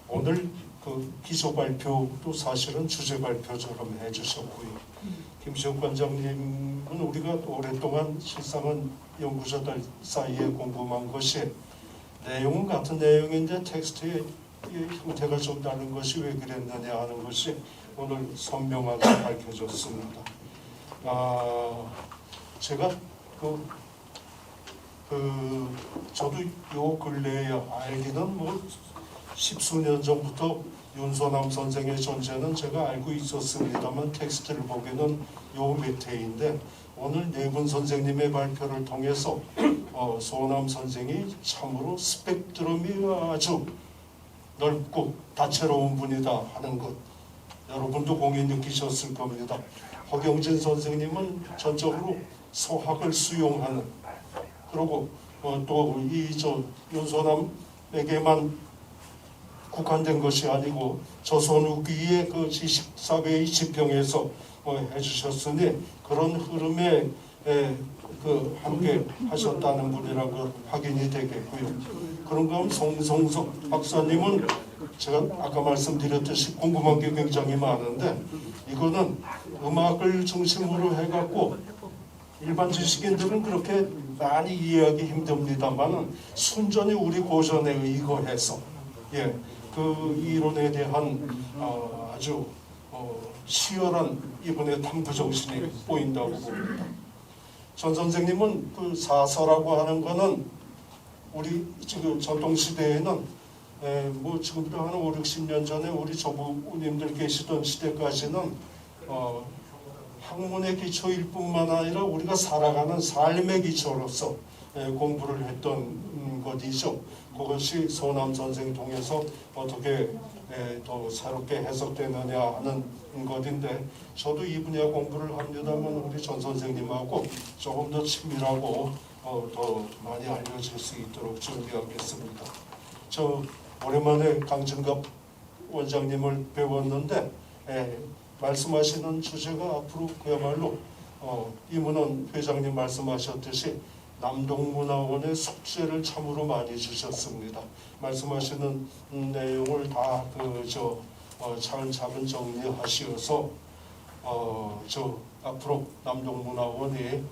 A: 오늘 기조 발표도 사실은 주제 발표처럼 해주셨고요. 김시욱 관장님은 우리가 오랫동안 실상은 연구자들 사이에 궁금한 것이 내용은 같은 내용인데 텍스트의 형태가 좀 다른 것이 왜 그랬느냐 하는 것이 오늘 선명하게 밝혀졌습니다. 제가 저도 요 근래에 알기는 뭐 십수년 전부터 윤소남 선생의 존재는 제가 알고 있었습니다만 텍스트를 보기에는 요 밑에인데 오늘 네 분 선생님의 발표를 통해서 소남 선생이 참으로 스펙트럼이 아주 넓고 다채로운 분이다 하는 것 여러분도 공히 느끼셨을 겁니다. 허경진 선생님은 전적으로 소학을 수용하는 그리고 또 윤소남에게만 국한된 것이 아니고 조선 후기의 그 지식사회의 지평에서 해주셨으니 그런 흐름에 함께 하셨다는 분이라는 것 확인이 되겠고요. 그런가 하면 송성석 박사님은 제가 아까 말씀드렸듯이 궁금한 게 굉장히 많은데 이거는 음악을 중심으로 해갖고 일반 지식인들은 그렇게 많이 이해하기 힘듭니다만 순전히 우리 고전에 의거해서 그 이론에 대한 아주 치열한 이번에 탐구 정신이 보인다고 봅니다. 전 선생님은 그 사서라고 하는 거는 우리 지금 전통 시대에는 뭐 지금부터 한 5, 60년 전에 우리 조부님들 계시던 시대까지는 학문의 기초일 뿐만 아니라 우리가 살아가는 삶의 기초로서 공부를 했던 것이죠. 그것이 소남 선생 통해서 어떻게 더 새롭게 해석되느냐 하는 것인데 저도 이 분야 공부를 합니다만 우리 전 선생님하고 조금 더 친밀하고 더 많이 알려질 수 있도록 준비하겠습니다. 저 오랜만에 강진갑 원장님을 배웠는데 말씀하시는 주제가 앞으로 그야말로 이문원 회장님 말씀하셨듯이 남동문화원의 숙제를 참으로 많이 주셨습니다. 말씀하시는 내용을 다 차근차근 정리하시어서 앞으로 남동문화원이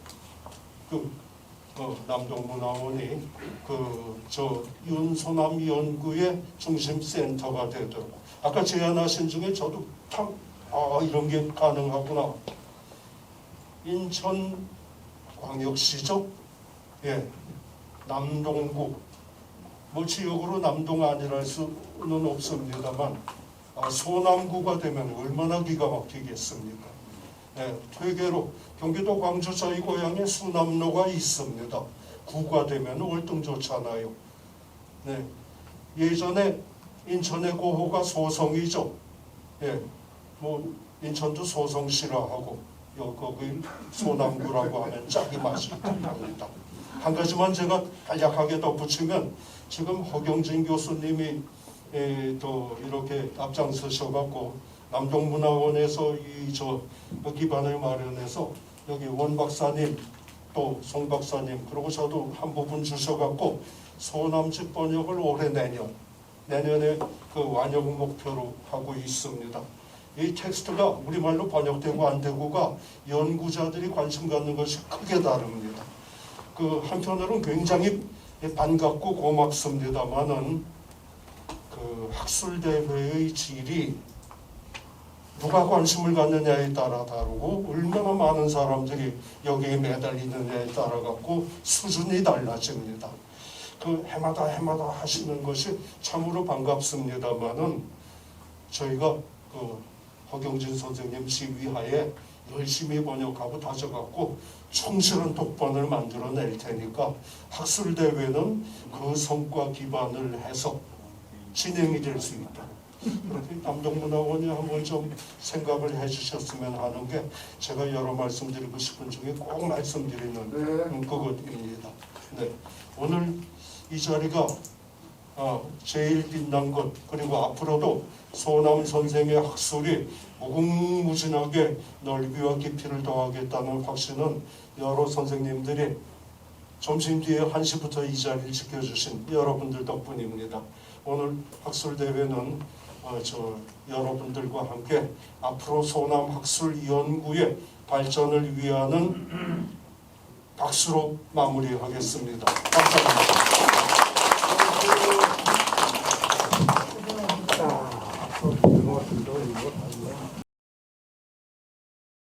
A: 윤소남 연구의 중심 센터가 되도록 아까 제안하신 중에 저도 참 이런 게 가능하구나. 인천광역시죠? 남동구 뭐 지역으로 남동 아니랄 수는 없습니다만 소남구가 되면 얼마나 기가 막히겠습니까? 퇴계로 경기도 광주 저희 고향에 수남로가 있습니다. 구가 되면 월등 좋잖아요. 예전에 인천의 고호가 소성이죠. 뭐 인천도 소성시라 하고 거기 소남구라고 하면 짝이 맛이 있답니다. 한 가지만 제가 간략하게 덧붙이면 지금 허경진 교수님이 또 이렇게 앞장서셔갖고 남동문화원에서 기반을 마련해서 여기 원 박사님 또 송 박사님 그리고 저도 한 부분 주셔갖고 소남집 번역을 올해 내년에 그 완역 목표로 하고 있습니다. 이 텍스트가 우리말로 번역되고 안 되고가 연구자들이 관심 갖는 것이 크게 다릅니다. 한편으로는 굉장히 반갑고 고맙습니다만은 학술대회의 질이 누가 관심을 갖느냐에 따라 다르고 얼마나 많은 사람들이 여기에 매달리느냐에 따라 갖고 수준이 달라집니다. 해마다 하시는 것이 참으로 반갑습니다만은 저희가 허경진 선생님 지휘하에 열심히 번역하고 다져갖고 충실한 독반을 만들어낼 테니까 학술대회는 그 성과 기반을 해서 진행이 될 수 있다. 그렇게 남동문화원이 한번 좀 생각을 해주셨으면 하는 게 제가 여러 말씀드리고 싶은 중에 꼭 말씀드리는 그것입니다. 네. 오늘 이 자리가 제일 빛난 것, 그리고 앞으로도 소남 선생의 학술이 무궁무진하게 넓이와 깊이를 더하겠다는 확신은 여러 선생님들이 점심 뒤에 1시부터 이 자리를 지켜주신 여러분들 덕분입니다. 오늘 학술대회는 여러분들과 함께 앞으로 소남 학술 연구의 발전을 위하는 박수로 마무리하겠습니다. 감사합니다.